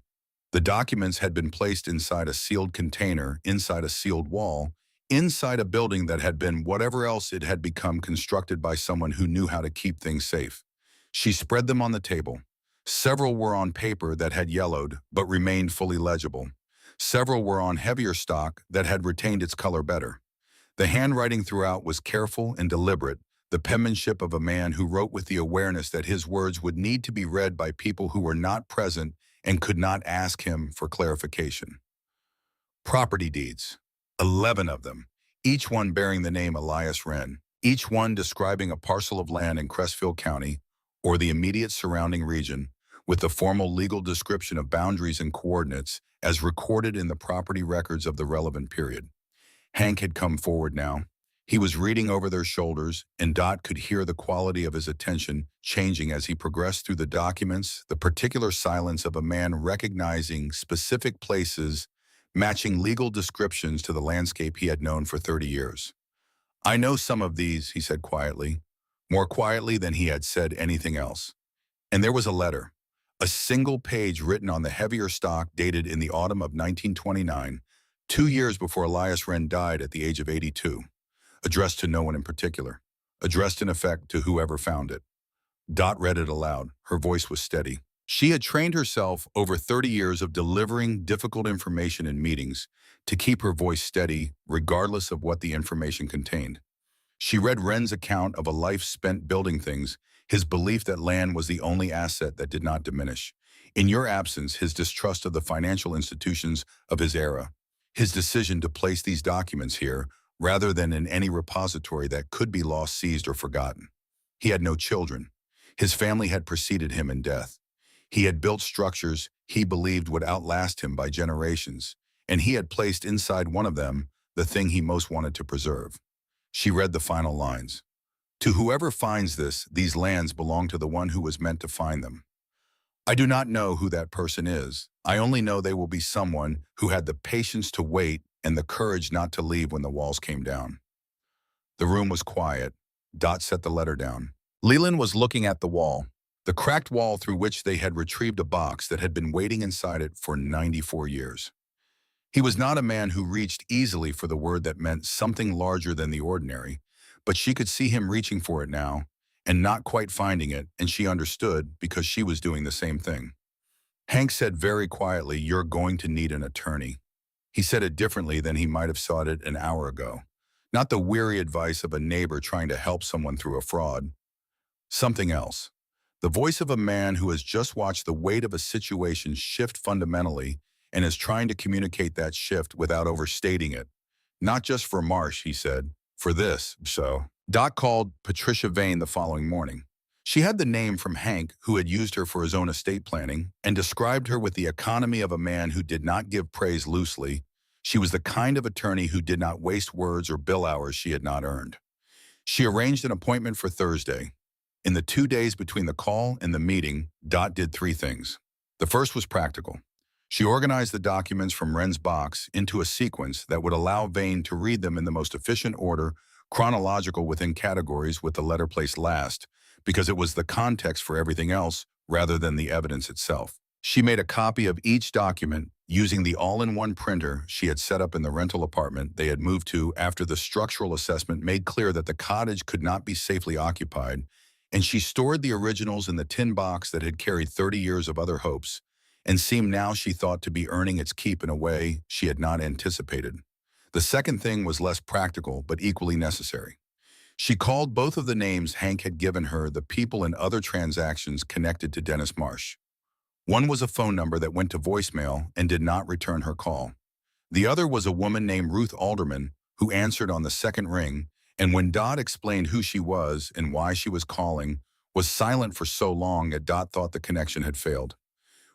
The documents had been placed inside a sealed container, inside a sealed wall, inside a building that had been whatever else it had become, constructed by someone who knew how to keep things safe. She spread them on the table. Several were on paper that had yellowed but remained fully legible. Several were on heavier stock that had retained its color better. The handwriting throughout was careful and deliberate, the penmanship of a man who wrote with the awareness that his words would need to be read by people who were not present and could not ask him for clarification. Property deeds. 11 of them, each one bearing the name Elias Wren, each one describing a parcel of land in Cresfield County or the immediate surrounding region, with the formal legal description of boundaries and coordinates as recorded in the property records of the relevant period. Hank had come forward now. He was reading over their shoulders, and Dot could hear the quality of his attention changing as he progressed through the documents, the particular silence of a man recognizing specific places, matching legal descriptions to the landscape he had known for 30 years. "I know some of these," he said quietly, more quietly than he had said anything else. And there was a letter, a single page written on the heavier stock, dated in the autumn of 1929, 2 years before Elias Wren died at the age of 82, addressed to no one in particular, addressed in effect to whoever found it. Dot read it aloud. Her voice was steady. She had trained herself over 30 years of delivering difficult information in meetings to keep her voice steady regardless of what the information contained. She read Wren's account of a life spent building things, his belief that land was the only asset that did not diminish. In your absence, his distrust of the financial institutions of his era. His decision to place these documents here rather than in any repository that could be lost, seized, or forgotten. He had no children. His family had preceded him in death. He had built structures he believed would outlast him by generations, and he had placed inside one of them the thing he most wanted to preserve. She read the final lines. "To whoever finds this, these lands belong to the one who was meant to find them. I do not know who that person is. I only know they will be someone who had the patience to wait and the courage not to leave when the walls came down." The room was quiet. Dot set the letter down. Leland was looking at the wall, the cracked wall through which they had retrieved a box that had been waiting inside it for 94 years. He was not a man who reached easily for the word that meant something larger than the ordinary, but she could see him reaching for it now, and not quite finding it, and she understood because she was doing the same thing. Hank said very quietly, "You're going to need an attorney." He said it differently than he might have said it an hour ago. Not the weary advice of a neighbor trying to help someone through a fraud. Something else. The voice of a man who has just watched the weight of a situation shift fundamentally and is trying to communicate that shift without overstating it. "Not just for Marsh," he said, "for this, so." Dot called Patricia Vane the following morning. She had the name from Hank, who had used her for his own estate planning, and described her with the economy of a man who did not give praise loosely. She was the kind of attorney who did not waste words or bill hours she had not earned. She arranged an appointment for Thursday. In the 2 days between the call and the meeting, Dot did 3 things. The first was practical. She organized the documents from Wren's box into a sequence that would allow Vane to read them in the most efficient order, chronological within categories with the letter placed last, because it was the context for everything else rather than the evidence itself. She made a copy of each document, using the all-in-one printer she had set up in the rental apartment they had moved to after the structural assessment made clear that the cottage could not be safely occupied, and she stored the originals in the tin box that had carried 30 years of other hopes and seemed now she thought to be earning its keep in a way she had not anticipated. The second thing was less practical but equally necessary. She called both of the names Hank had given her the people in other transactions connected to Dennis Marsh. One was a phone number that went to voicemail and did not return her call. The other was a woman named Ruth Alderman who answered on the second ring, and when Dot explained who she was and why she was calling, was silent for so long that Dot thought the connection had failed.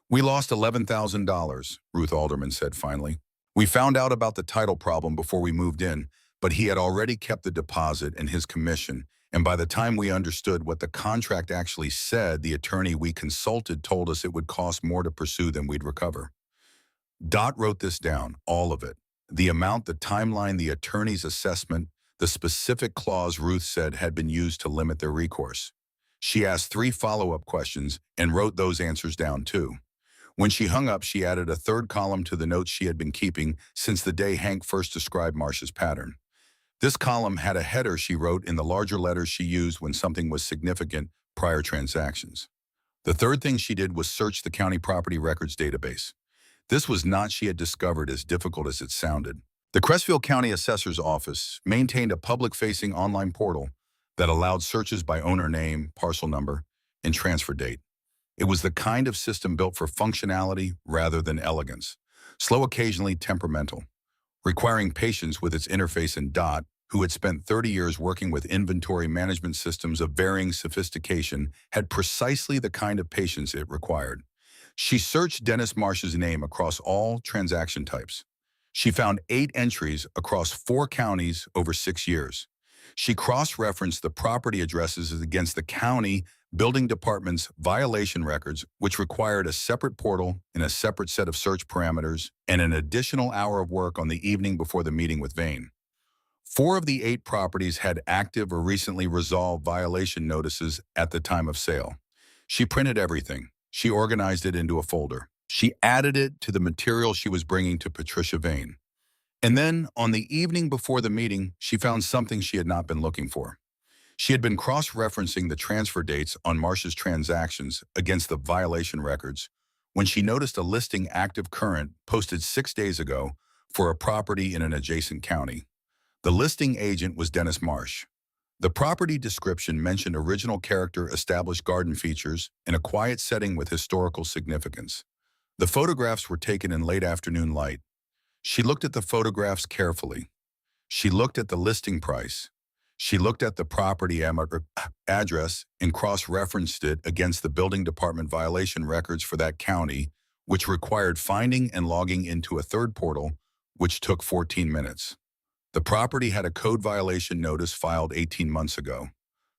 "We lost $11,000, Ruth Alderman said finally. "We found out about the title problem before we moved in, but he had already kept the deposit and his commission, and by the time we understood what the contract actually said, the attorney we consulted told us it would cost more to pursue than we'd recover." Dot wrote this down, all of it. The amount, the timeline, the attorney's assessment, the specific clause Ruth said had been used to limit their recourse. She asked 3 follow-up questions and wrote those answers down too. When she hung up, she added a third column to the notes she had been keeping since the day Hank first described Marsh's pattern. This column had a header she wrote in the larger letters she used when something was significant: prior transactions. The third thing she did was search the county property records database. This was not, she had discovered, as difficult as it sounded. The Crestville County Assessor's Office maintained a public-facing online portal that allowed searches by owner name, parcel number, and transfer date. It was the kind of system built for functionality rather than elegance, slow, occasionally temperamental, requiring patience with its interface, and Dot, who had spent 30 years working with inventory management systems of varying sophistication, had precisely the kind of patience it required. She searched Dennis Marsh's name across all transaction types. She found 8 entries across 4 counties over 6 years. She cross-referenced the property addresses against the county building department's violation records, which required a separate portal and a separate set of search parameters and an additional hour of work on the evening before the meeting with Vane. 4 of the 8 properties had active or recently resolved violation notices at the time of sale. She printed everything. She organized it into a folder. She added it to the material she was bringing to Patricia Vane. And then, on the evening before the meeting, she found something she had not been looking for. She had been cross-referencing the transfer dates on Marsh's transactions against the violation records when she noticed a listing active current posted 6 days ago for a property in an adjacent county. The listing agent was Dennis Marsh. The property description mentioned original character, established garden features, and a quiet setting with historical significance. The photographs were taken in late afternoon light. She looked at the photographs carefully. She looked at the listing price. She looked at the property address and cross-referenced it against the building department violation records for that county, which required finding and logging into a third portal, which took 14 minutes. The property had a code violation notice filed 18 months ago.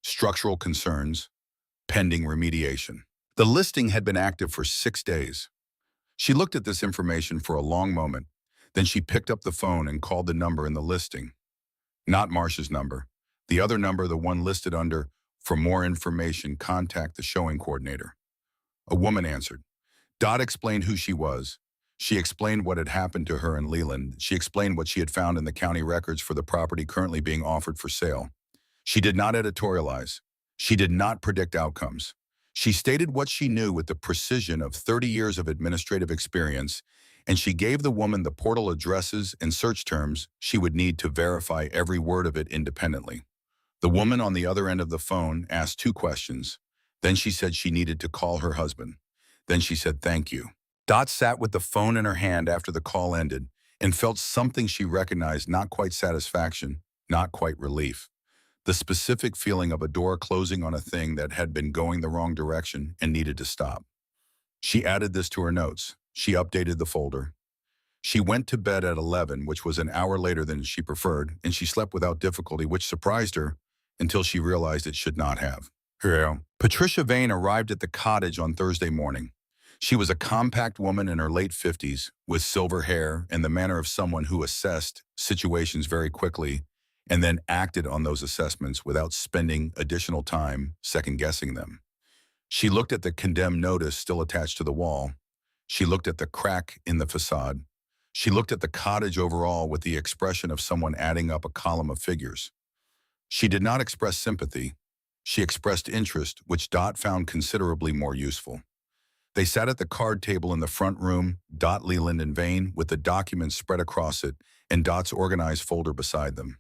Structural concerns, pending remediation. The listing had been active for 6 days. She looked at this information for a long moment. Then she picked up the phone and called the number in the listing. Not Marsh's number. The other number, the one listed under, "For more information, contact the showing coordinator." A woman answered. Dot explained who she was. She explained what had happened to her in Leland. She explained what she had found in the county records for the property currently being offered for sale. She did not editorialize. She did not predict outcomes. She stated what she knew with the precision of 30 years of administrative experience, and she gave the woman the portal addresses and search terms she would need to verify every word of it independently. The woman on the other end of the phone asked 2 questions. Then she said she needed to call her husband. Then she said thank you. Dot sat with the phone in her hand after the call ended and felt something she recognized: not quite satisfaction, not quite relief. The specific feeling of a door closing on a thing that had been going the wrong direction and needed to stop. She added this to her notes. She updated the folder. She went to bed at 11, which was an hour later than she preferred, and she slept without difficulty, which surprised her until she realized it should not have. Patricia Vane arrived at the cottage on Thursday morning. She was a compact woman in her late 50s, with silver hair and the manner of someone who assessed situations very quickly and then acted on those assessments without spending additional time second-guessing them. She looked at the condemned notice still attached to the wall. She looked at the crack in the facade. She looked at the cottage overall with the expression of someone adding up a column of figures. She did not express sympathy. She expressed interest, which Dot found considerably more useful. They sat at the card table in the front room, Dot, Leland, and Vane, with the documents spread across it and Dot's organized folder beside them.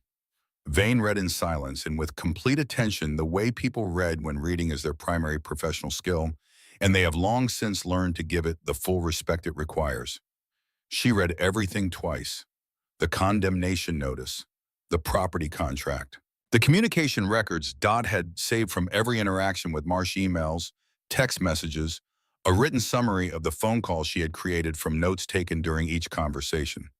Vane read in silence and with complete attention the way people read when reading is their primary professional skill, and they have long since learned to give it the full respect it requires. She read everything twice. The condemnation notice, the property contract, the communication records Dot had saved from every interaction with Marsh, emails, text messages, a written summary of the phone calls she had created from notes taken during each conversation,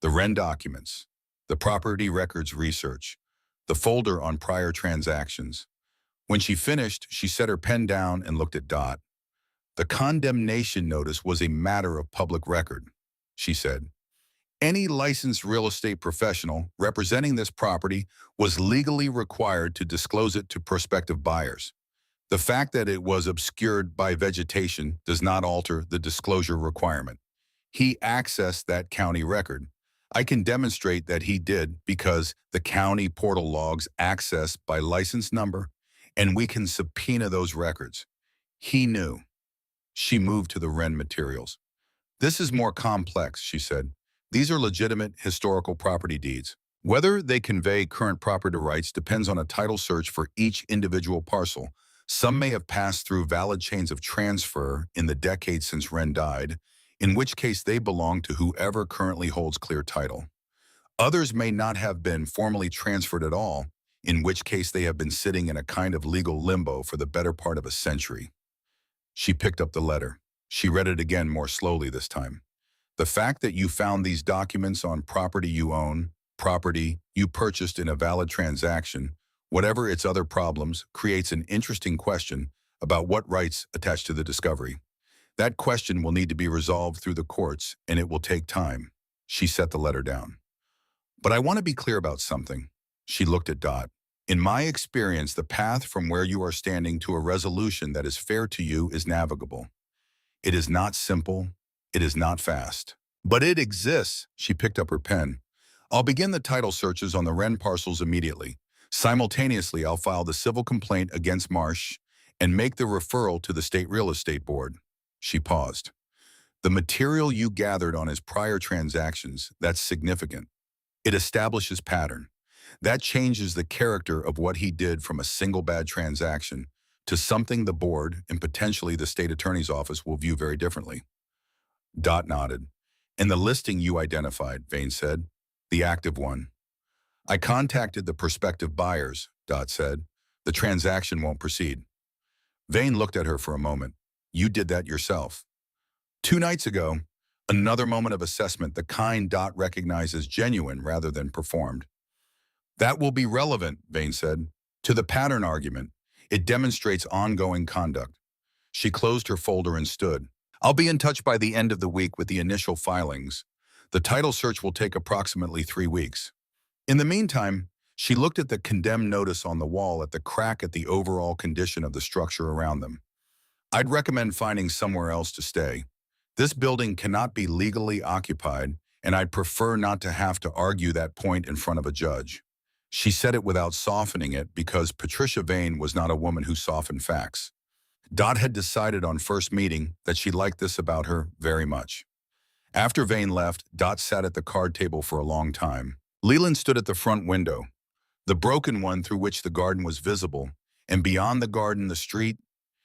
the Wren documents, the property records research, the folder on prior transactions. When she finished, she set her pen down and looked at Dot. The condemnation notice was a matter of public record, she said. Any licensed real estate professional representing this property was legally required to disclose it to prospective buyers. The fact that it was obscured by vegetation does not alter the disclosure requirement. He accessed that county record. I can demonstrate that he did because the county portal logs access by license number, and we can subpoena those records. He knew. She moved to the Wren materials. This is more complex, she said. These are legitimate historical property deeds. Whether they convey current property rights depends on a title search for each individual parcel. Some may have passed through valid chains of transfer in the decades since Wren died, in which case they belong to whoever currently holds clear title. Others may not have been formally transferred at all, in which case they have been sitting in a kind of legal limbo for the better part of a century. She picked up the letter. She read it again more slowly this time. The fact that you found these documents on property you own, property you purchased in a valid transaction, whatever its other problems, creates an interesting question about what rights attach to the discovery. That question will need to be resolved through the courts, and it will take time. She set the letter down. But I want to be clear about something. She looked at Dot. In my experience, the path from where you are standing to a resolution that is fair to you is navigable. It is not simple. It is not fast. But it exists. She picked up her pen. I'll begin the title searches on the Wren parcels immediately. Simultaneously, I'll file the civil complaint against Marsh and make the referral to the State Real Estate Board. She paused. The material you gathered on his prior transactions, that's significant. It establishes pattern. That changes the character of what he did from a single bad transaction to something the board and potentially the state attorney's office will view very differently. Dot nodded. In the listing you identified, Vane said, the active one. I contacted the prospective buyers, Dot said. The transaction won't proceed. Vane looked at her for a moment. You did that yourself. 2 nights ago, another moment of assessment, the kind Dot recognized as genuine rather than performed. That will be relevant, Vane said, to the pattern argument. It demonstrates ongoing conduct. She closed her folder and stood. I'll be in touch by the end of the week with the initial filings. The title search will take approximately 3 weeks. In the meantime, she looked at the condemned notice on the wall at the crack at the overall condition of the structure around them. I'd recommend finding somewhere else to stay. This building cannot be legally occupied, and I'd prefer not to have to argue that point in front of a judge. She said it without softening it because Patricia Vane was not a woman who softened facts. Dot had decided on first meeting that she liked this about her very much. After Vane left, Dot sat at the card table for a long time. Leland stood at the front window, the broken one through which the garden was visible, and beyond the garden the street,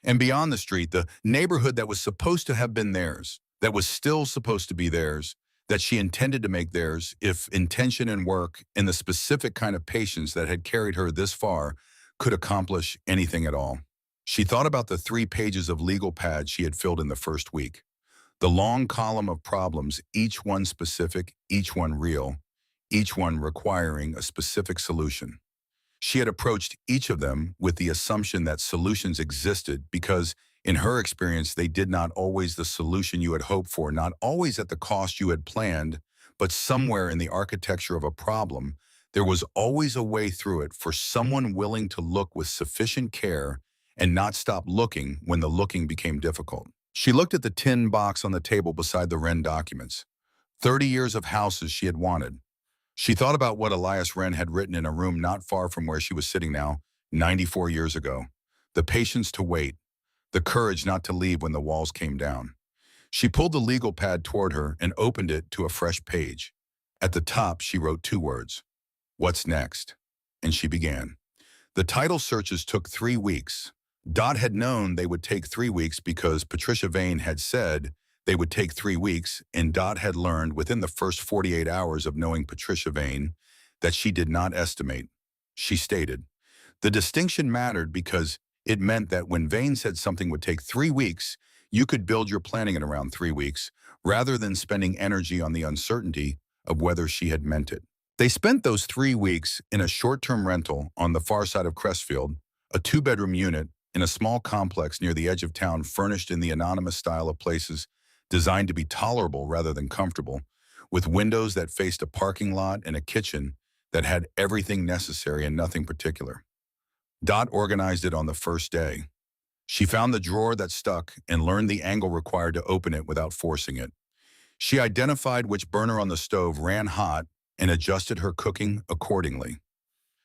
and beyond the street the neighborhood that was supposed to have been theirs, that was still supposed to be theirs, that she intended to make theirs if intention and work and the specific kind of patience that had carried her this far could accomplish anything at all. She thought about the 3 pages of legal pads she had filled in the first week. The long column of problems, each one specific, each one real, each one requiring a specific solution. She had approached each of them with the assumption that solutions existed because, in her experience, they did not always the solution you had hoped for, not always at the cost you had planned, but somewhere in the architecture of a problem, there was always a way through it for someone willing to look with sufficient care and not stop looking when the looking became difficult. She looked at the tin box on the table beside the Wren documents. 30 years of houses she had wanted. She thought about what Elias Wren had written in a room not far from where she was sitting now, 94 years ago. The patience to wait, the courage not to leave when the walls came down. She pulled the legal pad toward her and opened it to a fresh page. At the top, she wrote 2 words. What's next? And she began. The title searches took 3 weeks. Dot had known they would take 3 weeks because Patricia Vane had said they would take 3 weeks, and Dot had learned within the first 48 hours of knowing Patricia Vane that she did not estimate. She stated, the distinction mattered because it meant that when Vane said something would take 3 weeks, you could build your planning in around 3 weeks, rather than spending energy on the uncertainty of whether she had meant it. They spent those 3 weeks in a short-term rental on the far side of Crestfield, a 2-bedroom unit in a small complex near the edge of town furnished in the anonymous style of places designed to be tolerable rather than comfortable, with windows that faced a parking lot and a kitchen that had everything necessary and nothing particular. Dot organized it on the first day. She found the drawer that stuck and learned the angle required to open it without forcing it. She identified which burner on the stove ran hot and adjusted her cooking accordingly.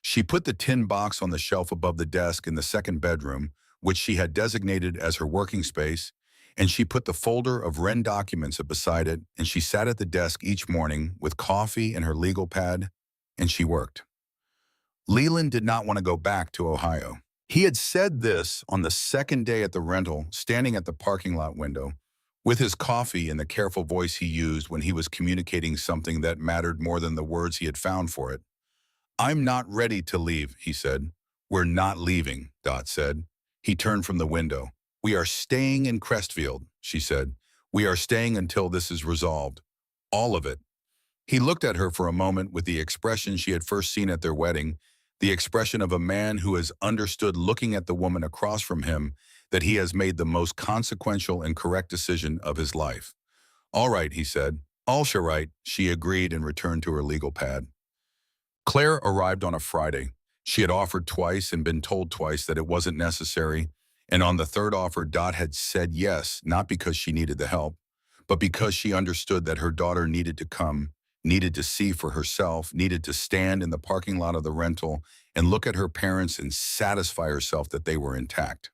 She put the tin box on the shelf above the desk in the second bedroom, which she had designated as her working space, and she put the folder of Wren documents beside it, and she sat at the desk each morning with coffee and her legal pad, and she worked. Leland did not want to go back to Ohio. He had said this on the second day at the rental, standing at the parking lot window, with his coffee and the careful voice he used when he was communicating something that mattered more than the words he had found for it. I'm not ready to leave, he said. We're not leaving, Dot said. He turned from the window. We are staying in Crestfield, she said. We are staying until this is resolved. All of it. He looked at her for a moment with the expression she had first seen at their wedding, the expression of a man who has understood looking at the woman across from him that he has made the most consequential and correct decision of his life. All right, he said. All right, she agreed and returned to her legal pad. Claire arrived on a Friday. She had offered twice and been told twice that it wasn't necessary, and on the third offer, Dot had said yes, not because she needed the help, but because she understood that her daughter needed to come, needed to see for herself, needed to stand in the parking lot of the rental and look at her parents and satisfy herself that they were intact.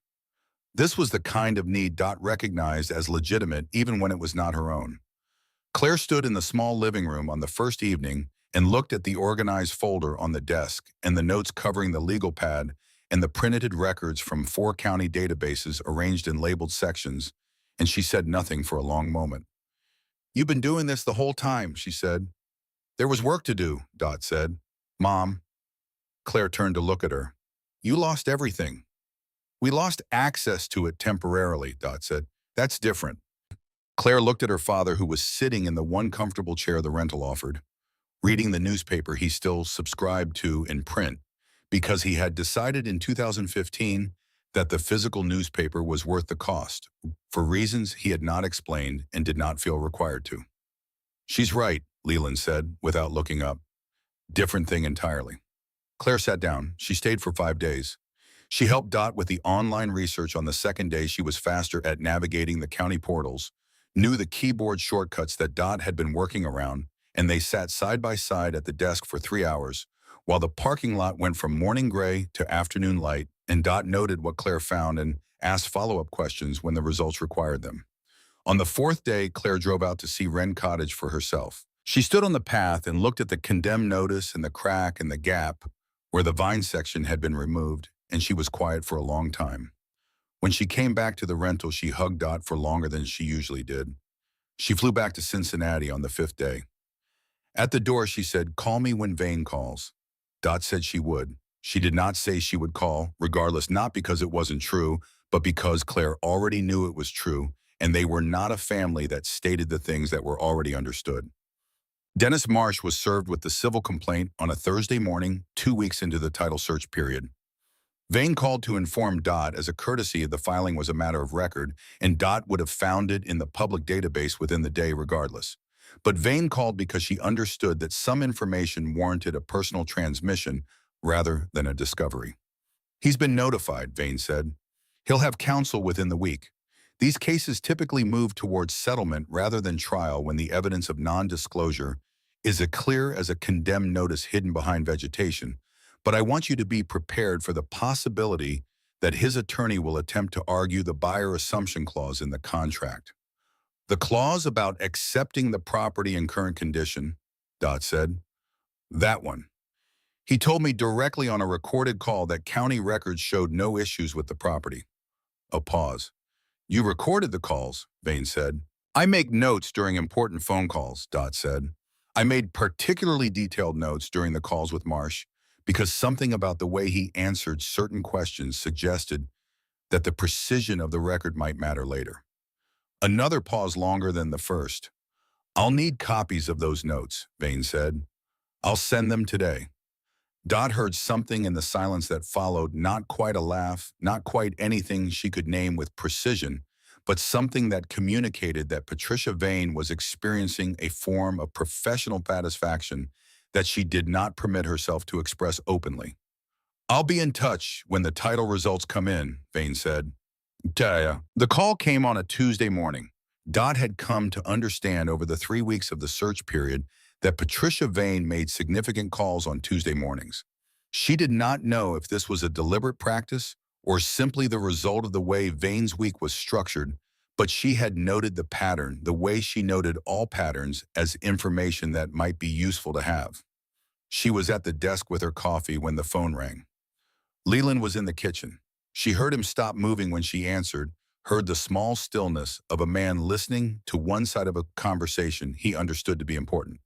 This was the kind of need Dot recognized as legitimate even when it was not her own. Claire stood in the small living room on the first evening and looked at the organized folder on the desk and the notes covering the legal pad and the printed records from 4 county databases arranged in labeled sections, and she said nothing for a long moment. You've been doing this the whole time, she said. There was work to do, Dot said. Mom. Claire turned to look at her. You lost everything. We lost access to it temporarily, Dot said. That's different. Claire looked at her father, who was sitting in the one comfortable chair the rental offered, reading the newspaper he still subscribed to in print, because he had decided in 2015 that the physical newspaper was worth the cost, for reasons he had not explained and did not feel required to. She's right, Leland said, without looking up. Different thing entirely. Claire sat down. She stayed for 5 days. She helped Dot with the online research on the second day. She was faster at navigating the county portals, knew the keyboard shortcuts that Dot had been working around, and they sat side by side at the desk for 3 hours, while the parking lot went from morning gray to afternoon light, and Dot noted what Claire found and asked follow-up questions when the results required them. On the 4th day, Claire drove out to see Wren Cottage for herself. She stood on the path and looked at the condemned notice and the crack and the gap where the vine section had been removed, and she was quiet for a long time. When she came back to the rental, she hugged Dot for longer than she usually did. She flew back to Cincinnati on the 5th day. At the door, she said, "Call me when Vane calls." Dot said she would. She did not say she would call, regardless, not because it wasn't true, but because Claire already knew it was true, and they were not a family that stated the things that were already understood. Dennis Marsh was served with the civil complaint on a Thursday morning, 2 weeks into the title search period. Vane called to inform Dot as a courtesy the filing was a matter of record, and Dot would have found it in the public database within the day regardless. But Vane called because she understood that some information warranted a personal transmission rather than a discovery. He's been notified, Vane said. He'll have counsel within the week. These cases typically move towards settlement rather than trial when the evidence of non-disclosure is as clear as a condemned notice hidden behind vegetation. But I want you to be prepared for the possibility that his attorney will attempt to argue the buyer assumption clause in the contract. The clause about accepting the property in current condition, Dot said. That one. He told me directly on a recorded call that county records showed no issues with the property. A pause. You recorded the calls, Vane said. I make notes during important phone calls, Dot said. I made particularly detailed notes during the calls with Marsh because something about the way he answered certain questions suggested that the precision of the record might matter later. Another pause longer than the first. I'll need copies of those notes, Vane said. I'll send them today. Dot heard something in the silence that followed, not quite a laugh, not quite anything she could name with precision, but something that communicated that Patricia Vane was experiencing a form of professional satisfaction that she did not permit herself to express openly. I'll be in touch when the title results come in, Vane said. Taya. The call came on a Tuesday morning. Dot had come to understand over the 3 weeks of the search period that Patricia Vane made significant calls on Tuesday mornings. She did not know if this was a deliberate practice or simply the result of the way Vane's week was structured, but she had noted the pattern, the way she noted all patterns, as information that might be useful to have. She was at the desk with her coffee when the phone rang. Leland was in the kitchen. She heard him stop moving when she answered, heard the small stillness of a man listening to one side of a conversation he understood to be important.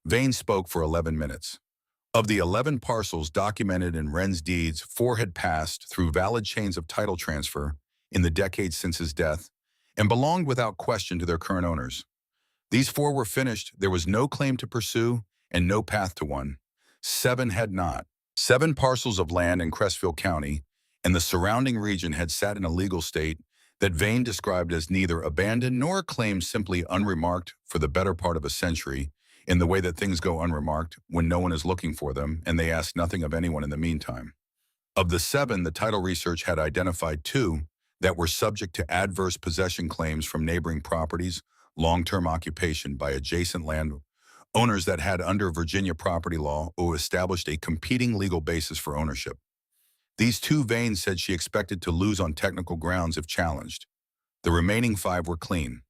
Vane spoke for 11 minutes. Of the 11 parcels documented in Wren's deeds, 4 had passed through valid chains of title transfer in the decades since his death and belonged without question to their current owners. These 4 were finished, there was no claim to pursue and no path to one. 7 had not. 7 parcels of land in Crestville County and the surrounding region had sat in a legal state that Vane described as neither abandoned nor claimed simply unremarked for the better part of a century, in the way that things go unremarked when no one is looking for them and they ask nothing of anyone in the meantime. Of the 7, the title research had identified 2 that were subject to adverse possession claims from neighboring properties, long-term occupation by adjacent land owners that had under Virginia property law or established a competing legal basis for ownership. These 2 Vane said she expected to lose on technical grounds if challenged. The remaining 5 were clean.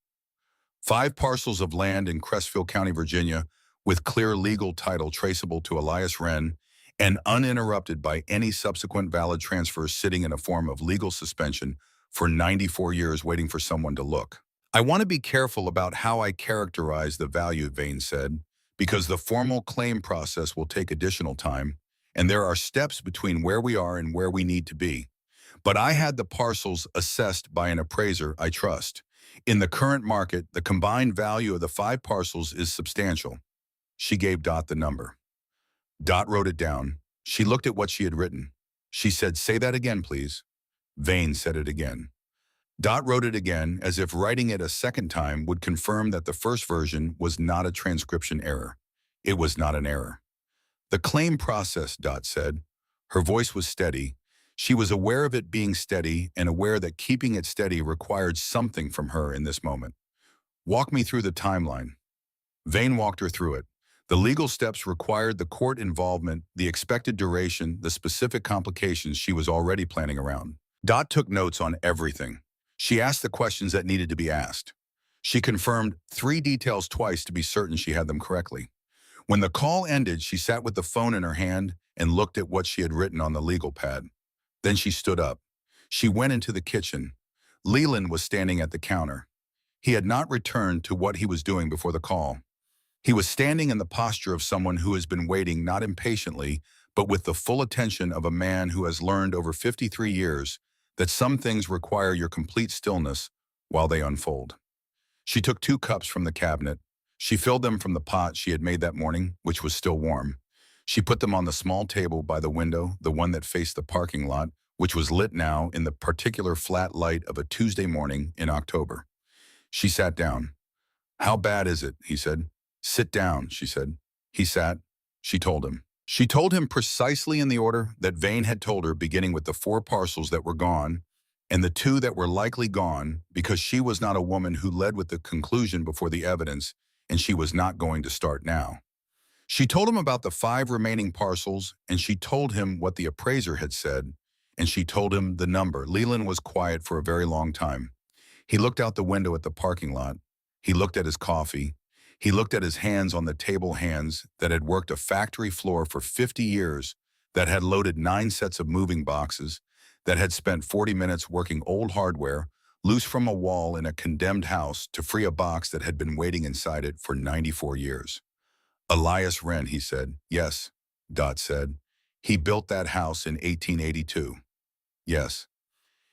5 parcels of land in Crestville County, Virginia, with clear legal title traceable to Elias Wren and uninterrupted by any subsequent valid transfers sitting in a form of legal suspension for 94 years waiting for someone to look. I want to be careful about how I characterize the value, Vane said, because the formal claim process will take additional time, and there are steps between where we are and where we need to be. But I had the parcels assessed by an appraiser I trust. In the current market, the combined value of the 5 parcels is substantial. She gave Dot the number. Dot wrote it down. She looked at what she had written. She said, "Say that again, please." Vane said it again. Dot wrote it again, as if writing it a second time would confirm that the first version was not a transcription error. It was not an error. The claim process, Dot said. Her voice was steady. She was aware of it being steady and aware that keeping it steady required something from her in this moment. Walk me through the timeline. Vane walked her through it. The legal steps required the court involvement, the expected duration, the specific complications she was already planning around. Dot took notes on everything. She asked the questions that needed to be asked. She confirmed 3 details twice to be certain she had them correctly. When the call ended, she sat with the phone in her hand and looked at what she had written on the legal pad. Then she stood up. She went into the kitchen. Leland was standing at the counter. He had not returned to what he was doing before the call. He was standing in the posture of someone who has been waiting not impatiently, but with the full attention of a man who has learned over 53 years that some things require your complete stillness while they unfold. She took 2 cups from the cabinet. She filled them from the pot she had made that morning, which was still warm. She put them on the small table by the window, the one that faced the parking lot, which was lit now in the particular flat light of a Tuesday morning in October. She sat down. "How bad is it?" he said. "Sit down," she said. He sat. She told him. She told him precisely in the order that Vane had told her, beginning with the 4 parcels that were gone, and the two that were likely gone because she was not a woman who led with the conclusion before the evidence, and she was not going to start now. She told him about the 5 remaining parcels, and she told him what the appraiser had said, and she told him the number. Leland was quiet for a very long time. He looked out the window at the parking lot. He looked at his coffee. He looked at his hands on the table, hands that had worked a factory floor for 50 years, that had loaded 9 sets of moving boxes, that had spent 40 minutes working old hardware, loose from a wall in a condemned house to free a box that had been waiting inside it for 94 years. Elias Wren, he said. Yes, Dot said. He built that house in 1882. Yes.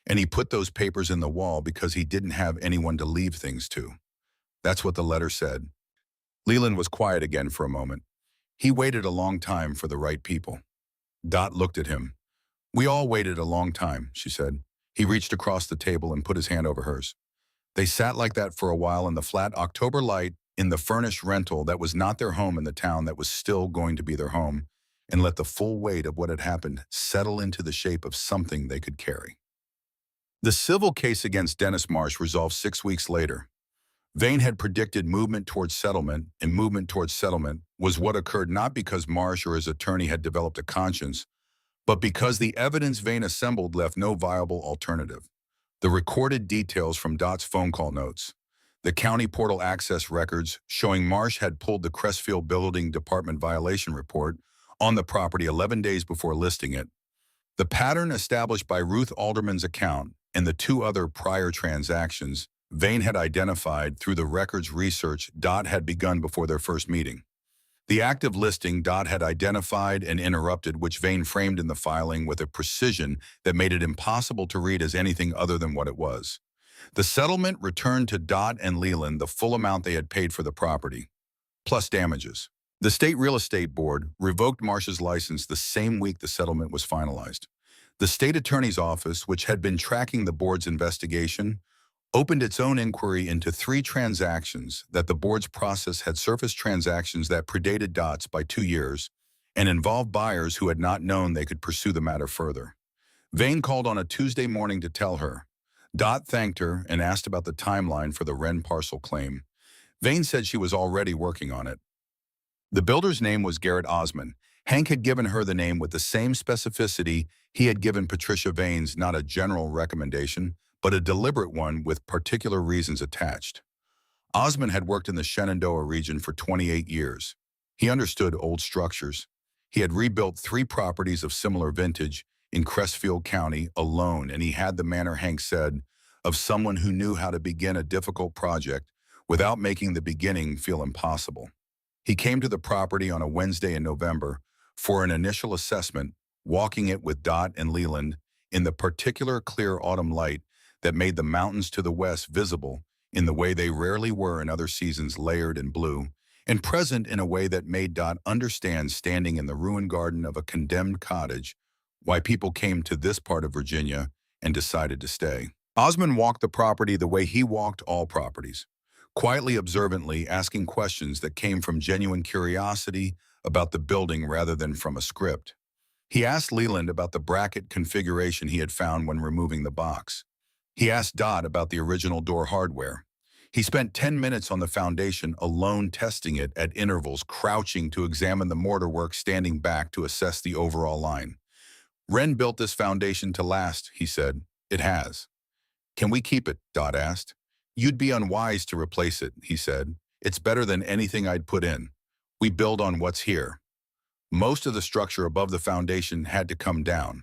And he put those papers in the wall because he didn't have anyone to leave things to. That's what the letter said. Leland was quiet again for a moment. He waited a long time for the right people. Dot looked at him. We all waited a long time, she said. He reached across the table and put his hand over hers. They sat like that for a while in the flat October light in the furnished rental that was not their home in the town that was still going to be their home, and let the full weight of what had happened settle into the shape of something they could carry. The civil case against Dennis Marsh resolved 6 weeks later. Vane had predicted movement towards settlement, and movement towards settlement was what occurred not because Marsh or his attorney had developed a conscience, but because the evidence Vane assembled left no viable alternative. The recorded details from Dot's phone call notes, the county portal access records showing Marsh had pulled the Crestfield Building Department violation report on the property 11 days before listing it, the pattern established by Ruth Alderman's account, and the 2 other prior transactions Vane had identified through the records research Dot had begun before their first meeting. The active listing Dot had identified and interrupted, which Vane framed in the filing with a precision that made it impossible to read as anything other than what it was. The settlement returned to Dot and Leland the full amount they had paid for the property, plus damages. The State Real Estate Board revoked Marsh's license the same week the settlement was finalized. The state attorney's office, which had been tracking the board's investigation, opened its own inquiry into 3 transactions that the board's process had surfaced transactions that predated Dot's by 2 years and involved buyers who had not known they could pursue the matter further. Vane called on a Tuesday morning to tell her. Dot thanked her and asked about the timeline for the Wren parcel claim. Vane said she was already working on it. The builder's name was Garrett Osmond. Hank had given her the name with the same specificity he had given Patricia Vane's, not a general recommendation, but a deliberate one with particular reasons attached. Osmond had worked in the Shenandoah region for 28 years. He understood old structures. He had rebuilt 3 properties of similar vintage in Crestfield County alone, and he had the manner, Hank said, of someone who knew how to begin a difficult project without making the beginning feel impossible. He came to the property on a Wednesday in November for an initial assessment, walking it with Dot and Leland in the particular clear autumn light that made the mountains to the west visible in the way they rarely were in other seasons, layered in blue, and present in a way that made Dot understand, standing in the ruined garden of a condemned cottage, why people came to this part of Virginia and decided to stay. Osmond walked the property the way he walked all properties, quietly, observantly, asking questions that came from genuine curiosity about the building rather than from a script. He asked Leland about the bracket configuration he had found when removing the box. He asked Dot about the original door hardware. He spent 10 minutes on the foundation alone, testing it at intervals, crouching to examine the mortar work, standing back to assess the overall line. Wren built this foundation to last, he said. It has. Can we keep it? Dot asked. You'd be unwise to replace it, he said. It's better than anything I'd put in. We build on what's here. Most of the structure above the foundation had to come down.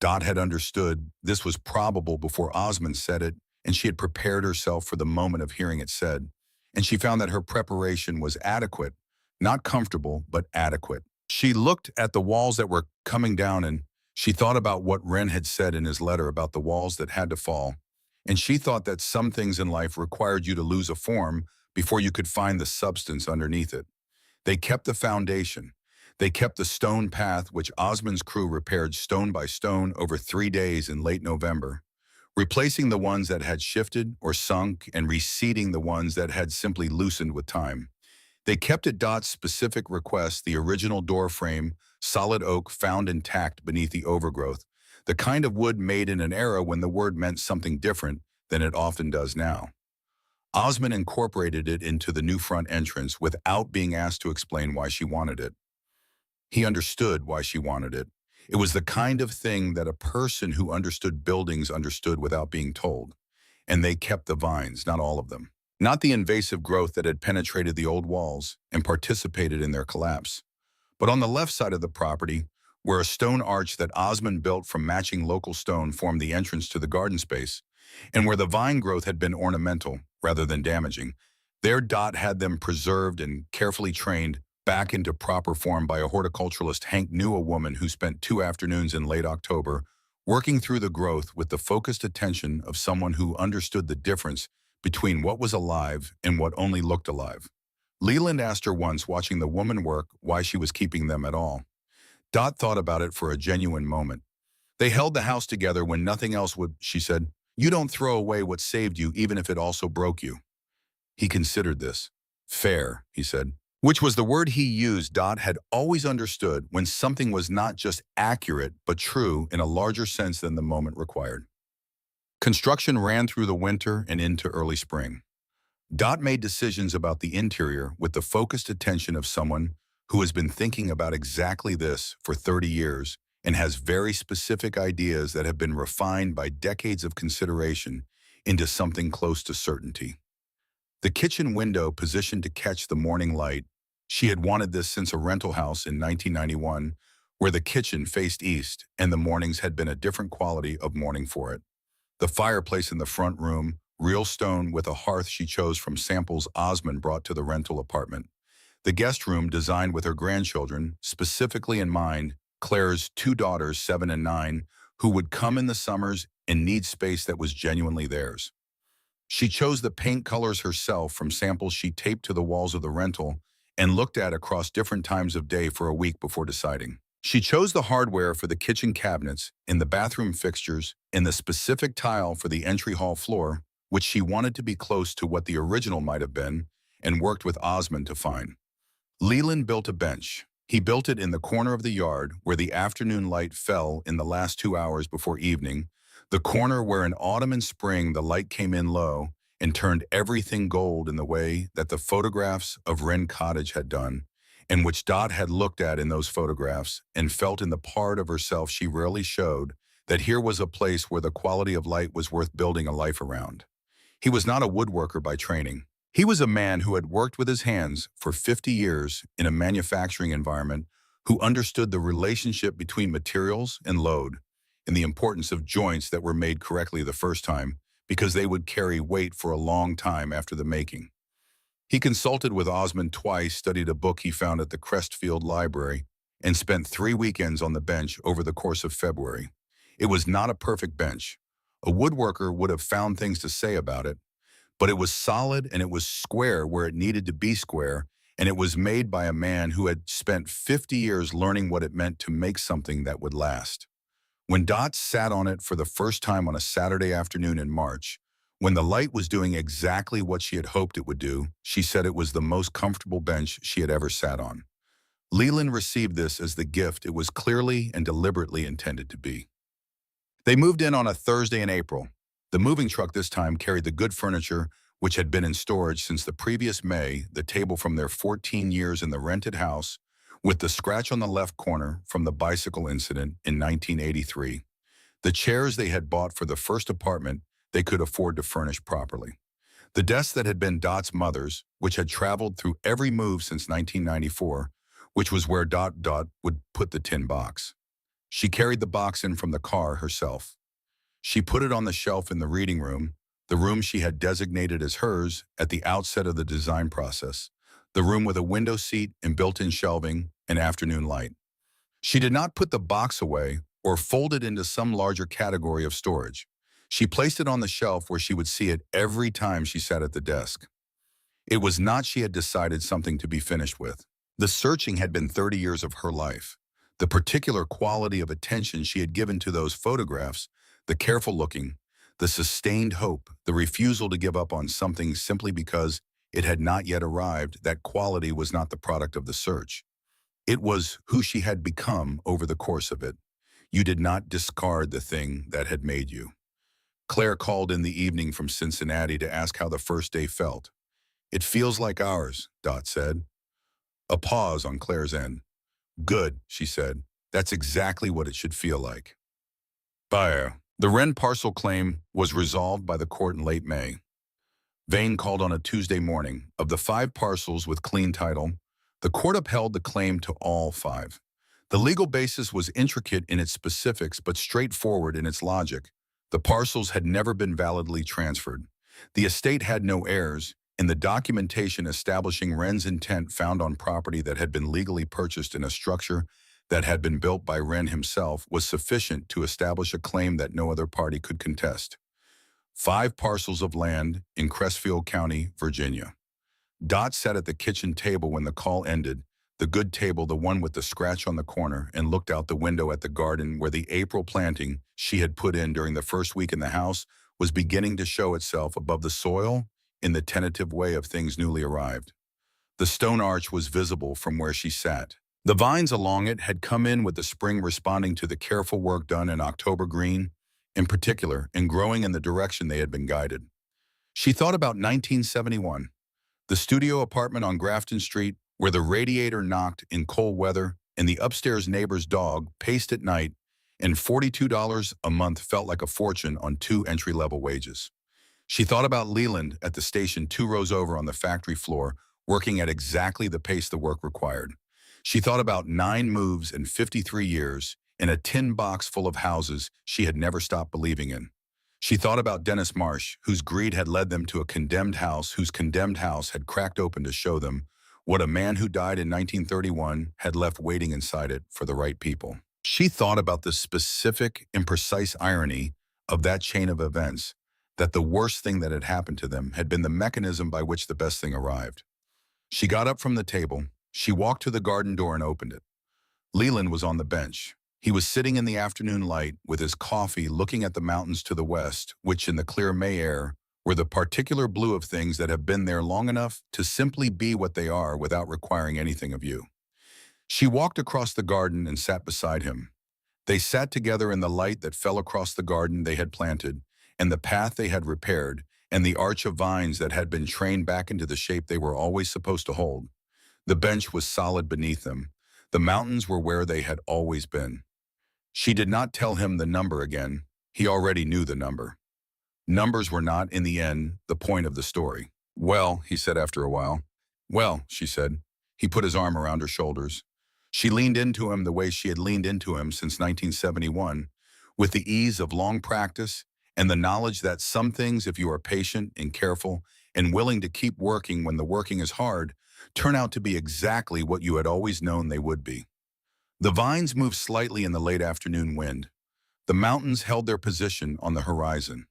Dot had understood this was probable before Osmond said it, and she had prepared herself for the moment of hearing it said, and she found that her preparation was adequate, not comfortable, but adequate. She looked at the walls that were coming down, and she thought about what Wren had said in his letter about the walls that had to fall, and she thought that some things in life required you to lose a form before you could find the substance underneath it. They kept the foundation. They kept the stone path, which Osmond's crew repaired stone by stone over 3 days in late November, replacing the ones that had shifted or sunk and reseating the ones that had simply loosened with time. They kept at Dot's specific request the original door frame, solid oak found intact beneath the overgrowth, the kind of wood made in an era when the word meant something different than it often does now. Osmond incorporated it into the new front entrance without being asked to explain why she wanted it. He understood why she wanted it. It was the kind of thing that a person who understood buildings understood without being told. And they kept the vines, not all of them. Not the invasive growth that had penetrated the old walls and participated in their collapse. But on the left side of the property, where a stone arch that Osmond built from matching local stone formed the entrance to the garden space, and where the vine growth had been ornamental rather than damaging, there Dot had them preserved and carefully trained back into proper form by a horticulturalist. Hank knew a woman who spent 2 afternoons in late October working through the growth with the focused attention of someone who understood the difference between what was alive and what only looked alive. Leland asked her once, watching the woman work, why she was keeping them at all. Dot thought about it for a genuine moment. They held the house together when nothing else would, she said. You don't throw away what saved you, even if it also broke you. He considered this. Fair, he said, which was the word he used. Dot had always understood when something was not just accurate, but true in a larger sense than the moment required. Construction ran through the winter and into early spring. Dot made decisions about the interior with the focused attention of someone who has been thinking about exactly this for 30 years and has very specific ideas that have been refined by decades of consideration into something close to certainty. The kitchen window positioned to catch the morning light. She had wanted this since a rental house in 1991, where the kitchen faced east and the mornings had been a different quality of morning for it. The fireplace in the front room, real stone with a hearth she chose from samples Osmond brought to the rental apartment. The guest room designed with her grandchildren, specifically in mind, Claire's 2 daughters, 7 and 9, who would come in the summers and need space that was genuinely theirs. She chose the paint colors herself from samples she taped to the walls of the rental and looked at across different times of day for a week before deciding. She chose the hardware for the kitchen cabinets and the bathroom fixtures and the specific tile for the entry hall floor, which she wanted to be close to what the original might have been, and worked with Osmond to find. Leland built a bench. He built it in the corner of the yard where the afternoon light fell in the last 2 hours before evening, the corner where in autumn and spring the light came in low and turned everything gold in the way that the photographs of Wren Cottage had done, and which Dot had looked at in those photographs and felt in the part of herself she rarely showed that here was a place where the quality of light was worth building a life around. He was not a woodworker by training. He was a man who had worked with his hands for 50 years in a manufacturing environment, who understood the relationship between materials and load, and the importance of joints that were made correctly the first time, because they would carry weight for a long time after the making. He consulted with Osmond twice, studied a book he found at the Crestfield Library, and spent 3 weekends on the bench over the course of February. It was not a perfect bench. A woodworker would have found things to say about it, but it was solid and it was square where it needed to be square, and it was made by a man who had spent 50 years learning what it meant to make something that would last. When Dot sat on it for the first time on a Saturday afternoon in March, when the light was doing exactly what she had hoped it would do, she said it was the most comfortable bench she had ever sat on. Leland received this as the gift it was clearly and deliberately intended to be. They moved in on a Thursday in April. The moving truck this time carried the good furniture which had been in storage since the previous May, the table from their 14 years in the rented house, with the scratch on the left corner from the bicycle incident in 1983. The chairs they had bought for the first apartment they could afford to furnish properly. The desk that had been Dot's mother's, which had traveled through every move since 1994, which was where Dot would put the tin box. She carried the box in from the car herself. She put it on the shelf in the reading room, the room she had designated as hers at the outset of the design process, the room with a window seat and built-in shelving and afternoon light. She did not put the box away or fold it into some larger category of storage. She placed it on the shelf where she would see it every time she sat at the desk. It was not she had decided something to be finished with. The searching had been 30 years of her life. The particular quality of attention she had given to those photographs, the careful looking, the sustained hope, the refusal to give up on something simply because it had not yet arrived, that quality was not the product of the search. It was who she had become over the course of it. You did not discard the thing that had made you. Claire called in the evening from Cincinnati to ask how the first day felt. It feels like ours, Dot said. A pause on Claire's end. Good, she said. That's exactly what it should feel like. Buyer. The Wren parcel claim was resolved by the court in late May. Vane called on a Tuesday morning. Of the 5 parcels with clean title, the court upheld the claim to all 5. The legal basis was intricate in its specifics but straightforward in its logic. The parcels had never been validly transferred. The estate had no heirs, and the documentation establishing Wren's intent found on property that had been legally purchased in a structure that had been built by Wren himself was sufficient to establish a claim that no other party could contest. 5 parcels of land in Crestfield County, Virginia. Dot sat at the kitchen table when the call ended, the good table, the one with the scratch on the corner, and looked out the window at the garden where the April planting she had put in during the first week in the house was beginning to show itself above the soil in the tentative way of things newly arrived. The stone arch was visible from where she sat. The vines along it had come in with the spring responding to the careful work done in October green, in particular, and growing in the direction they had been guided. She thought about 1971, the studio apartment on Grafton Street where the radiator knocked in cold weather and the upstairs neighbor's dog paced at night, and $42 a month felt like a fortune on 2 entry-level wages. She thought about Leland at the station 2 rows over on the factory floor, working at exactly the pace the work required. She thought about 9 moves in 53 years in a tin box full of houses she had never stopped believing in. She thought about Dennis Marsh, whose greed had led them to a condemned house whose condemned house had cracked open to show them what a man who died in 1931 had left waiting inside it for the right people. She thought about the specific, imprecise irony of that chain of events, that the worst thing that had happened to them had been the mechanism by which the best thing arrived. She got up from the table. She walked to the garden door and opened it. Leland was on the bench. He was sitting in the afternoon light with his coffee looking at the mountains to the west, which in the clear May air were the particular blue of things that have been there long enough to simply be what they are without requiring anything of you. She walked across the garden and sat beside him. They sat together in the light that fell across the garden they had planted, and the path they had repaired, and the arch of vines that had been trained back into the shape they were always supposed to hold. The bench was solid beneath them. The mountains were where they had always been. She did not tell him the number again. He already knew the number. Numbers were not, in the end, the point of the story. Well, he said after a while. Well, she said. He put his arm around her shoulders. She leaned into him the way she had leaned into him since 1971, with the ease of long practice and the knowledge that some things, if you are patient and careful and willing to keep working when the working is hard, turn out to be exactly what you had always known they would be. The vines moved slightly in the late afternoon wind. The mountains held their position on the horizon.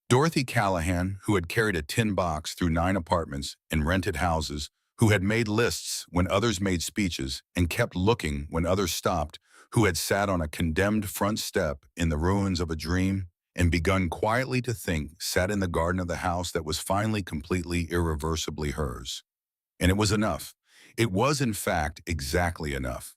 Dorothy Callahan, who had carried a tin box through 9 apartments and rented houses, who had made lists when others made speeches and kept looking when others stopped, who had sat on a condemned front step in the ruins of a dream and begun quietly to think, sat in the garden of the house that was finally completely irreversibly hers. And it was enough. It was, in fact, exactly enough.